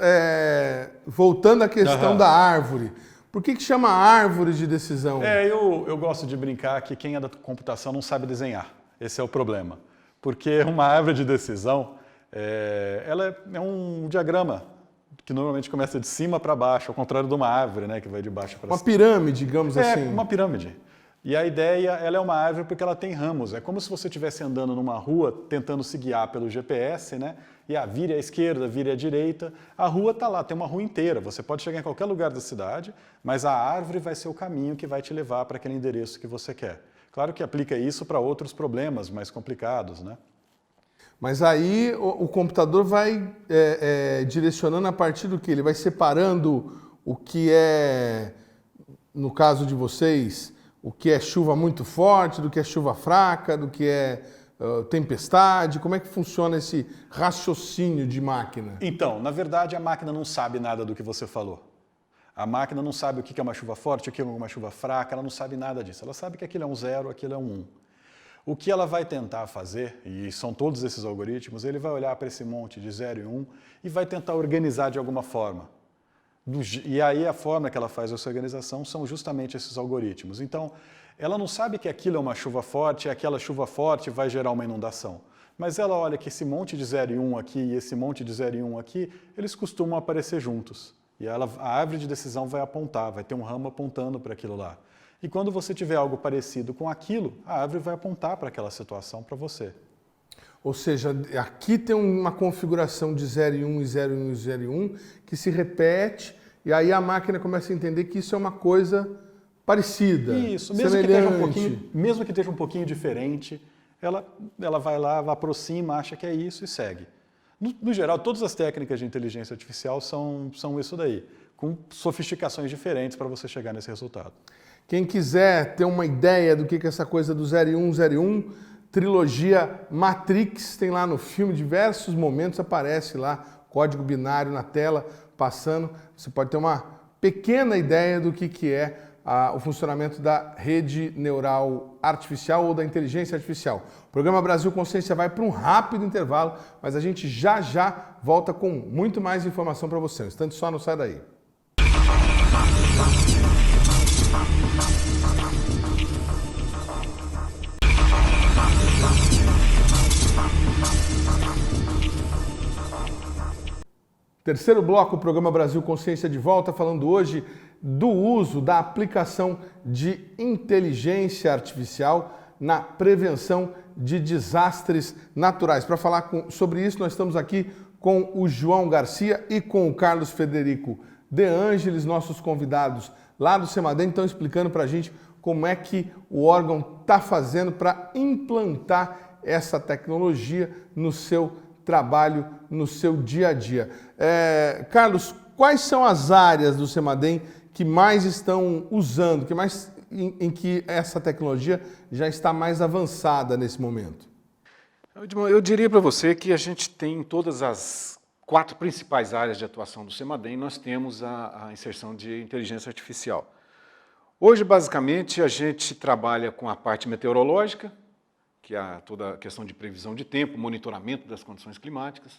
voltando à questão da árvore, por que chama árvore de decisão? Eu gosto de brincar que quem é da computação não sabe desenhar. Esse é o problema. Porque uma árvore de decisão, ela é um diagrama que normalmente começa de cima para baixo, ao contrário de uma árvore, né, que vai de baixo para cima. Uma pirâmide, digamos assim. Uma pirâmide. E a ideia, ela é uma árvore porque ela tem ramos. É como se você estivesse andando numa rua, tentando se guiar pelo GPS, né? E vire à esquerda, vire à direita. A rua está lá, tem uma rua inteira. Você pode chegar em qualquer lugar da cidade, mas a árvore vai ser o caminho que vai te levar para aquele endereço que você quer. Claro que aplica isso para outros problemas mais complicados, né? Mas aí o computador vai direcionando a partir do que? Ele vai separando o que é, no caso de vocês, o que é chuva muito forte, do que é chuva fraca, do que é tempestade. Como é que funciona esse raciocínio de máquina? Então, na verdade, a máquina não sabe nada do que você falou. A máquina não sabe o que é uma chuva forte, o que é uma chuva fraca, ela não sabe nada disso. Ela sabe que aquilo é um 0, aquilo é um 1. O que ela vai tentar fazer, e são todos esses algoritmos, ele vai olhar para esse monte de 0 e 1 e vai tentar organizar de alguma forma. E aí a forma que ela faz essa organização são justamente esses algoritmos. Então, ela não sabe que aquilo é uma chuva forte e aquela chuva forte vai gerar uma inundação. Mas ela olha que esse monte de 0 e 1 aqui e esse monte de 0 e 1 aqui, eles costumam aparecer juntos. E a árvore de decisão vai apontar, vai ter um ramo apontando para aquilo lá. E quando você tiver algo parecido com aquilo, a árvore vai apontar para aquela situação para você. Ou seja, aqui tem uma configuração de 0 e 1 e 0 e 1 e 0 e 1 que se repete e aí a máquina começa a entender que isso é uma coisa parecida, isso, semelhante. Mesmo que esteja um pouquinho diferente, ela vai lá, aproxima, acha que é isso e segue. No geral, todas as técnicas de inteligência artificial são isso daí, com sofisticações diferentes para você chegar nesse resultado. Quem quiser ter uma ideia do que é essa coisa do 0 e 1, 0 e 1, trilogia Matrix, tem lá no filme, diversos momentos aparece lá, código binário na tela, passando. Você pode ter uma pequena ideia do que é o funcionamento da rede neural artificial ou da inteligência artificial. O programa Brasil Consciência vai para um rápido intervalo, mas a gente já volta com muito mais informação para você. Um instante só, não sai daí. Terceiro bloco, o programa Brasil Consciência de volta, falando hoje do uso, da aplicação de inteligência artificial na prevenção de desastres naturais. Para falar sobre isso, nós estamos aqui com o João Garcia e com o Carlos Frederico De Angelis, nossos convidados lá do CEMADEM, estão explicando para a gente como é que o órgão está fazendo para implantar essa tecnologia no seu trabalho, no seu dia a dia. Carlos, quais são as áreas do CEMADEM que mais estão usando, em que essa tecnologia já está mais avançada nesse momento? Eu diria para você que a gente tem todas as 4 principais áreas de atuação do CEMADEM, nós temos a inserção de inteligência artificial. Hoje, basicamente, a gente trabalha com a parte meteorológica, que é toda a questão de previsão de tempo, monitoramento das condições climáticas.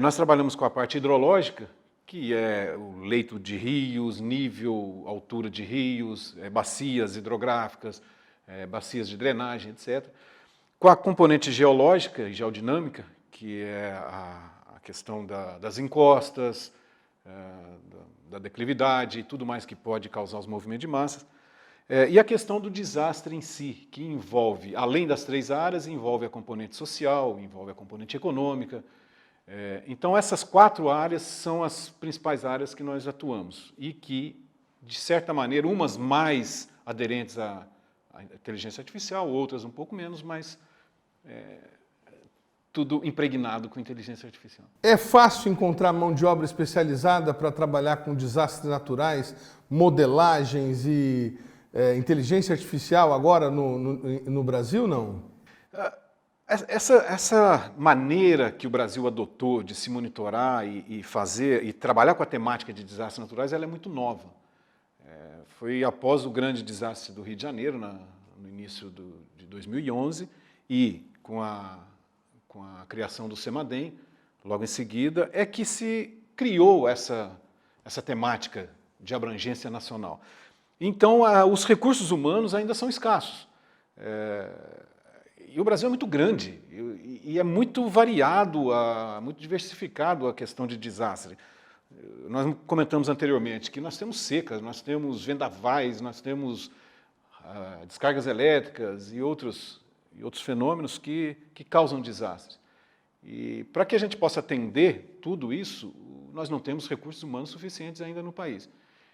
Nós trabalhamos com a parte hidrológica, que é o leito de rios, nível, altura de rios, bacias hidrográficas, bacias de drenagem, etc. Com a componente geológica e geodinâmica, que é a questão das encostas, da declividade e tudo mais que pode causar os movimentos de massas. E a questão do desastre em si, que envolve, além das 3 áreas, envolve a componente social, envolve a componente econômica. Então, essas 4 áreas são as principais áreas que nós atuamos e que, de certa maneira, umas mais aderentes à inteligência artificial, outras um pouco menos, mas tudo impregnado com inteligência artificial. É fácil encontrar mão de obra especializada para trabalhar com desastres naturais, modelagens e inteligência artificial agora no Brasil, não? Essa maneira que o Brasil adotou de se monitorar e fazer e trabalhar com a temática de desastres naturais, ela é muito nova. Foi após o grande desastre do Rio de Janeiro, no início de 2011, e com a criação do CEMADEM, logo em seguida, é que se criou essa temática de abrangência nacional. Então, os recursos humanos ainda são escassos. E o Brasil é muito grande e é muito variado, muito diversificado a questão de desastre. Nós comentamos anteriormente que nós temos secas, nós temos vendavais, nós temos descargas elétricas e outros fenômenos que causam desastres. E para que a gente possa atender tudo isso, nós não temos recursos humanos suficientes ainda no país.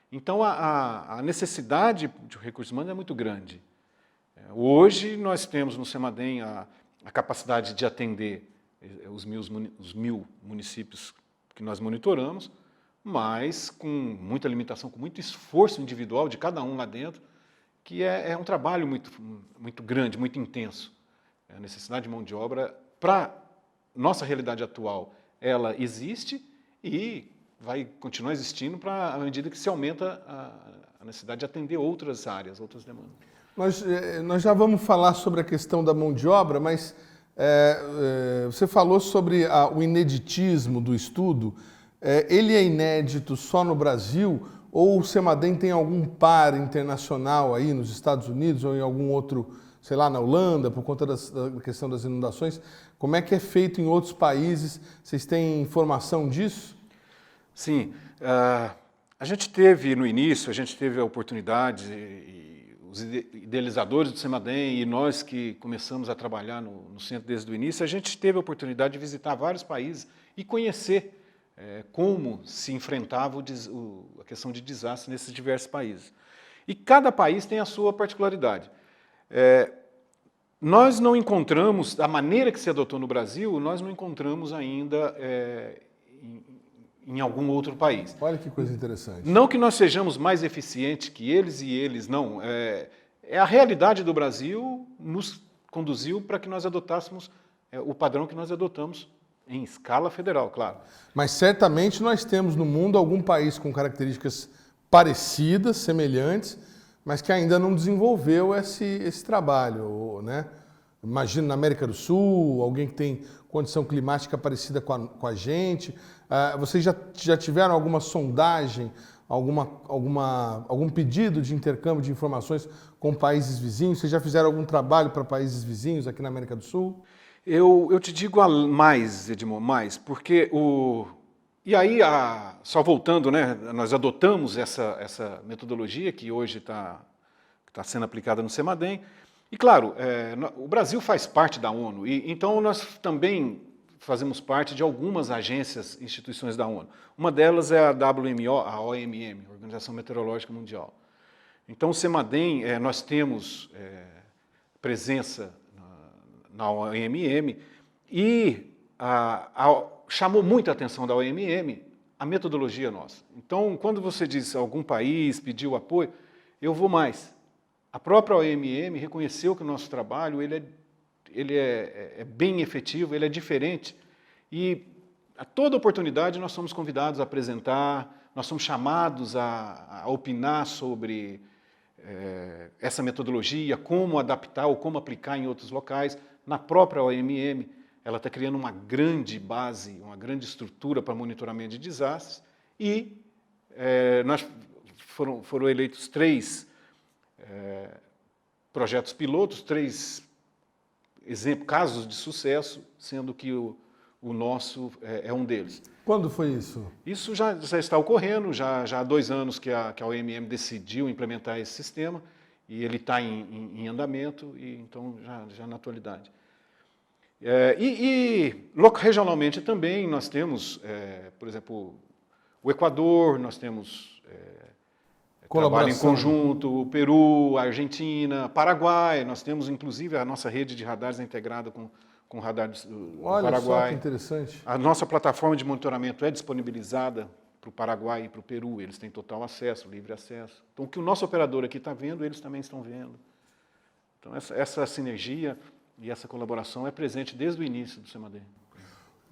Então, a necessidade de recursos humanos é muito grande. Hoje, nós temos no CEMADEM a capacidade de atender os 1000 municípios que nós monitoramos, mas com muita limitação, com muito esforço individual de cada um lá dentro, que é um trabalho muito grande, muito intenso. A necessidade de mão de obra, para nossa realidade atual, ela existe e vai continuar existindo à medida que se aumenta a necessidade de atender outras áreas, outras demandas. Nós já vamos falar sobre a questão da mão de obra, mas você falou sobre o ineditismo do estudo. Ele é inédito só no Brasil ou o CEMADEM tem algum par internacional aí nos Estados Unidos ou em algum outro, sei lá, na Holanda, por conta da questão das inundações? Como é que é feito em outros países? Vocês têm informação disso? Sim. A gente teve, no início, a oportunidade, os idealizadores do CEMADEM e nós que começamos a trabalhar no centro desde o início, a gente teve a oportunidade de visitar vários países e conhecer como se enfrentava a questão de desastre nesses diversos países. E cada país tem a sua particularidade. Nós não encontramos, da maneira que se adotou no Brasil, nós não encontramos ainda em algum outro país. Olha que coisa interessante. Não que nós sejamos mais eficientes que eles e eles, não. A realidade do Brasil nos conduziu para que nós adotássemos o padrão que nós adotamos em escala federal, claro. Mas certamente nós temos no mundo algum país com características parecidas, semelhantes, mas que ainda não desenvolveu esse trabalho, né? Imagino na América do Sul, alguém que tem condição climática parecida com a gente. Vocês já tiveram alguma sondagem, algum pedido de intercâmbio de informações com países vizinhos? Vocês já fizeram algum trabalho para países vizinhos aqui na América do Sul? Eu te digo mais, Edmond, porque E aí, só voltando, né, nós adotamos essa metodologia que hoje está sendo aplicada no CEMADEM. E, claro, o Brasil faz parte da ONU, e então nós também fazemos parte de algumas agências, instituições da ONU. Uma delas é a WMO, a OMM, Organização Meteorológica Mundial. Então, o CEMADEM, nós temos presença na OMM e chamou muita atenção da OMM a metodologia nossa. Então, quando você diz algum país pediu apoio, eu vou mais. A própria OMM reconheceu que o nosso trabalho ele é bem efetivo, ele é diferente, e a toda oportunidade nós somos convidados a apresentar, nós somos chamados a opinar sobre essa metodologia, como adaptar ou como aplicar em outros locais. Na própria OMM, ela está criando uma grande base, uma grande estrutura para monitoramento de desastres, e foram eleitos 3 projetos pilotos, 3 casos de sucesso, sendo que o nosso é um deles. Quando foi isso? Isso já está ocorrendo, já há 2 anos que a OMM decidiu implementar esse sistema, e ele está em andamento, e então já na atualidade. Regionalmente também nós temos, por exemplo, o Equador, nós temos trabalho em conjunto, o Peru, a Argentina, Paraguai, nós temos inclusive a nossa rede de radares integrada com radar do Paraguai. Olha só que interessante. A nossa plataforma de monitoramento é disponibilizada para o Paraguai e para o Peru, eles têm total acesso, livre acesso. Então, o que o nosso operador aqui está vendo, eles também estão vendo. Então, essa sinergia e essa colaboração é presente desde o início do CEMADEM.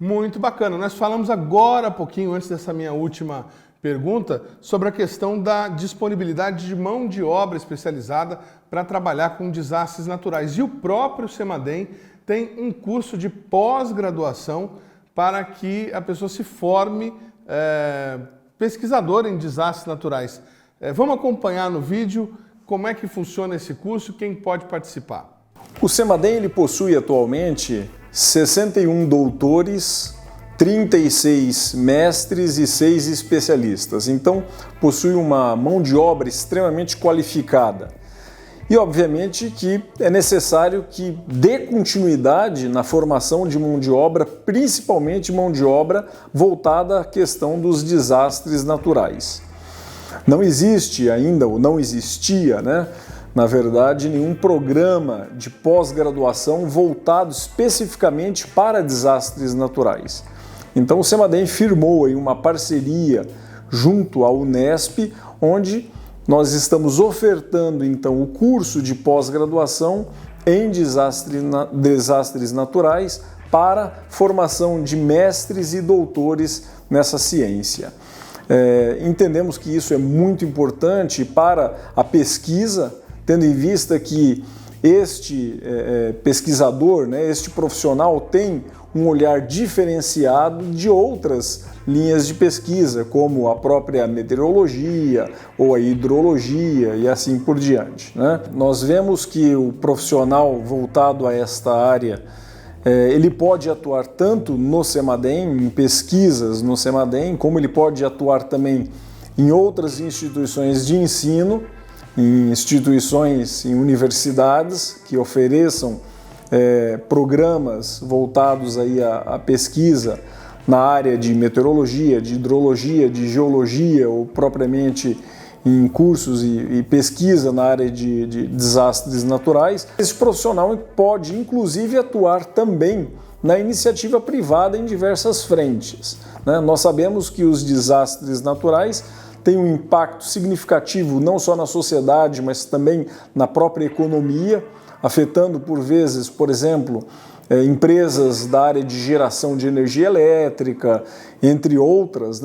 Muito bacana. Nós falamos agora, pouquinho antes dessa minha última pergunta, sobre a questão da disponibilidade de mão de obra especializada para trabalhar com desastres naturais. E o próprio CEMADEM tem um curso de pós-graduação para que a pessoa se forme pesquisador em desastres naturais. Vamos acompanhar no vídeo como é que funciona esse curso, quem pode participar. O CEMADEM ele possui atualmente 61 doutores, 36 mestres e 6 especialistas. Então, possui uma mão de obra extremamente qualificada. E, obviamente, que é necessário que dê continuidade na formação de mão de obra, principalmente mão de obra voltada à questão dos desastres naturais. Não existe ainda, ou não existia, na verdade, nenhum programa de pós-graduação voltado especificamente para desastres naturais. Então, o CEMADEM firmou aí uma parceria junto à Unesp, onde nós estamos ofertando, então, o curso de pós-graduação em desastres naturais para formação de mestres e doutores nessa ciência. Entendemos que isso é muito importante para a pesquisa, tendo em vista que este pesquisador, este profissional tem um olhar diferenciado de outras linhas de pesquisa, como a própria meteorologia ou a hidrologia e assim por diante. Nós vemos que o profissional voltado a esta área, ele pode atuar tanto no CEMADEM, em pesquisas no CEMADEM, como ele pode atuar também em outras instituições de ensino, em instituições, em universidades que ofereçam programas voltados aí à pesquisa na área de meteorologia, de hidrologia, de geologia ou propriamente em cursos e pesquisa na área de desastres naturais. Esse profissional pode inclusive atuar também na iniciativa privada em diversas frentes. Nós sabemos que os desastres naturais têm um impacto significativo não só na sociedade, mas também na própria economia, afetando por vezes, por exemplo, empresas da área de geração de energia elétrica, entre outras,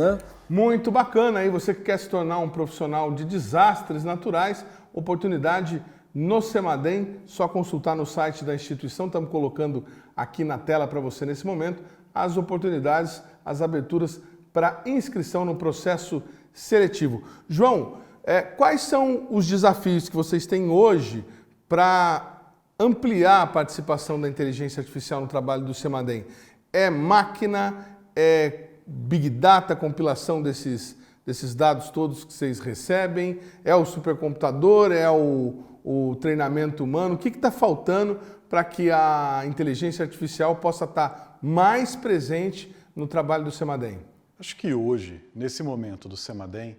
Muito bacana, aí você que quer se tornar um profissional de desastres naturais, oportunidade no CEMADEM, só consultar no site da instituição, estamos colocando aqui na tela para você nesse momento, as oportunidades, as aberturas para inscrição no processo seletivo. João, quais são os desafios que vocês têm hoje para ampliar a participação da inteligência artificial no trabalho do CEMADEM? É máquina, é Big Data, compilação desses dados todos que vocês recebem? É o supercomputador? É o treinamento humano? O que está faltando para que a inteligência artificial possa estar mais presente no trabalho do CEMADEM? Acho que hoje, nesse momento do CEMADEM,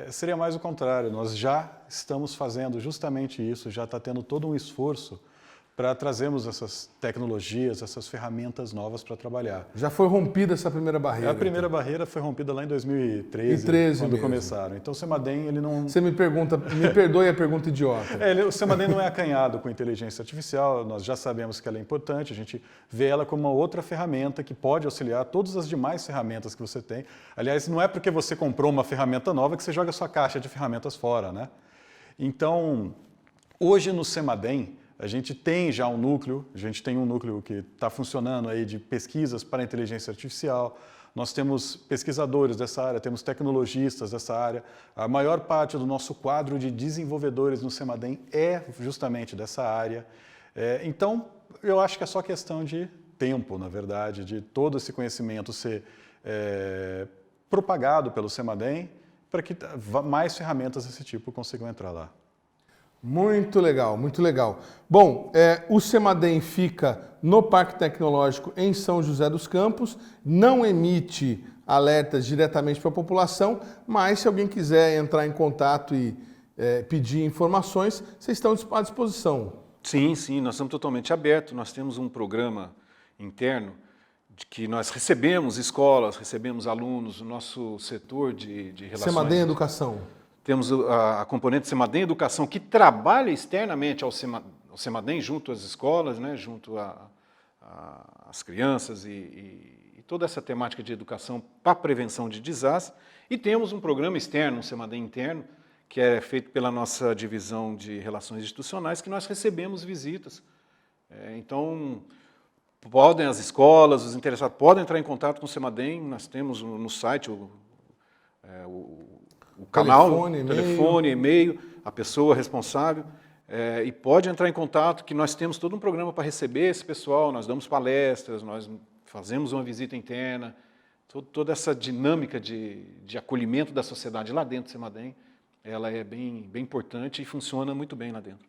seria mais o contrário. Nós já estamos fazendo justamente isso, já está tendo todo um esforço para trazermos essas tecnologias, essas ferramentas novas para trabalhar. Já foi rompida essa primeira barreira? A primeira barreira foi rompida lá em 2013, quando mesmo. começaram. Então o CEMADEM, ele não... Você me perdoe a pergunta idiota. O CEMADEM não é acanhado com inteligência artificial, nós já sabemos que ela é importante, a gente vê ela como uma outra ferramenta que pode auxiliar todas as demais ferramentas que você tem. Aliás, não é porque você comprou uma ferramenta nova que você joga a sua caixa de ferramentas fora, né? Então, hoje no CEMADEM, a gente tem já um núcleo, que está funcionando aí de pesquisas para a inteligência artificial. Nós temos pesquisadores dessa área, temos tecnologistas dessa área. A maior parte do nosso quadro de desenvolvedores no CEMADEM é justamente dessa área. Então, eu acho que é só questão de tempo, na verdade, de todo esse conhecimento ser propagado pelo CEMADEM para que mais ferramentas desse tipo consigam entrar lá. Muito legal, muito legal. Bom, o CEMADEM fica no Parque Tecnológico em São José dos Campos, não emite alertas diretamente para a população, mas se alguém quiser entrar em contato e pedir informações, vocês estão à disposição. Sim, sim, nós estamos totalmente abertos. Nós temos um programa interno de que nós recebemos escolas, recebemos alunos, o nosso setor de relações... CEMADEM Educação. Temos a componente CEMADEM Educação, que trabalha externamente ao CEMADEM, junto às escolas, né, junto às crianças e toda essa temática de educação para a prevenção de desastres. E temos um programa externo, um CEMADEM interno, que é feito pela nossa divisão de relações institucionais, que nós recebemos visitas. Então, podem as escolas, os interessados, podem entrar em contato com o CEMADEM. Nós temos no site o canal, telefone, e-mail, a pessoa responsável, e pode entrar em contato, que nós temos todo um programa para receber esse pessoal, nós damos palestras, nós fazemos uma visita interna, toda essa dinâmica de acolhimento da sociedade lá dentro do CEMADEM, ela é bem importante e funciona muito bem lá dentro.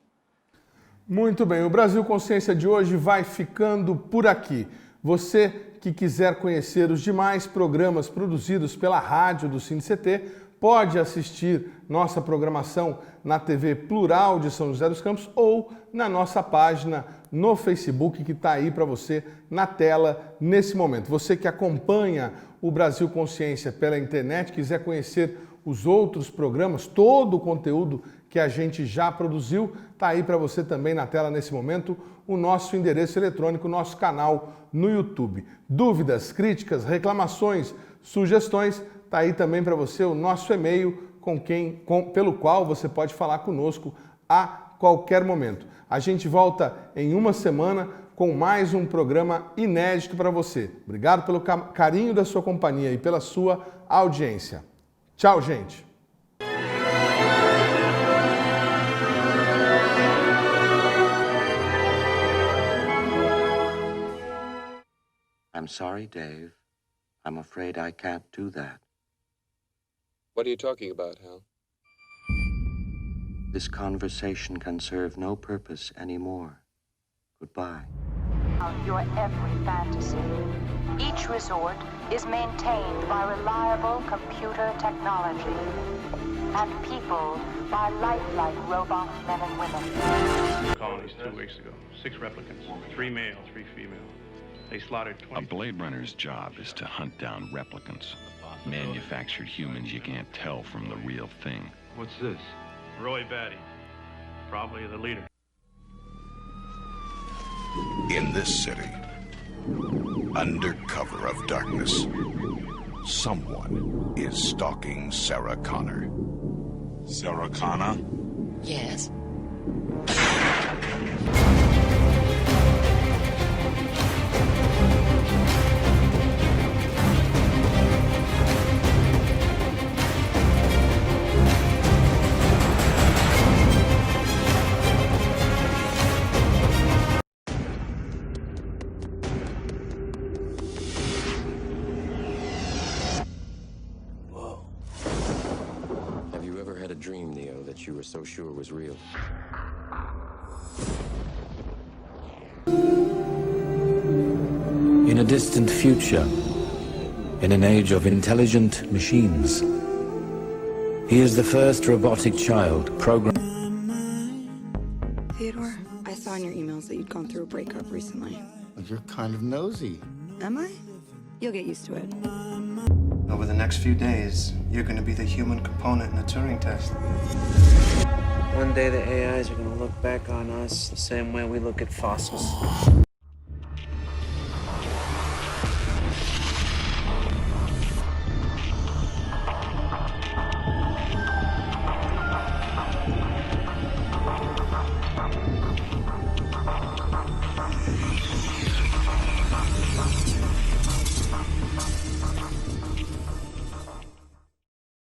Muito bem, o Brasil Consciência de hoje vai ficando por aqui. Você que quiser conhecer os demais programas produzidos pela rádio do CineCT, pode assistir nossa programação na TV Plural de São José dos Campos ou na nossa página no Facebook, que está aí para você na tela nesse momento. Você que acompanha o Brasil Consciência pela internet, quiser conhecer os outros programas, todo o conteúdo que a gente já produziu, está aí para você também na tela nesse momento o nosso endereço eletrônico, nosso canal no YouTube. Dúvidas, críticas, reclamações, sugestões, está aí também para você o nosso e-mail pelo qual você pode falar conosco a qualquer momento. A gente volta em uma semana com mais um programa inédito para você. Obrigado pelo carinho da sua companhia e pela sua audiência. Tchau, gente! I'm sorry, Dave. I'm afraid I can't do that. What are you talking about, Hal? This conversation can serve no purpose anymore. Goodbye. Your every fantasy. Each resort is maintained by reliable computer technology and people by lifelike robot men and women. Colonies 2 weeks ago. 6 replicants, 3 male, 3 female. They slaughtered 20. A Blade Runner's job is to hunt down replicants. Manufactured humans you can't tell from the real thing. What's this? Roy Batty. Probably the leader. In this city, under cover of darkness, someone is stalking Sarah Connor. Sarah Connor? Yes. which you were so sure was real. In a distant future, in an age of intelligent machines, he is the first robotic child programmed. Theodore, I saw in your emails that you'd gone through a breakup recently. You're kind of nosy. Am I? You'll get used to it. Over the next few days, you're going to be the human component in the Turing test. One day the AIs are going to look back on us the same way we look at fossils.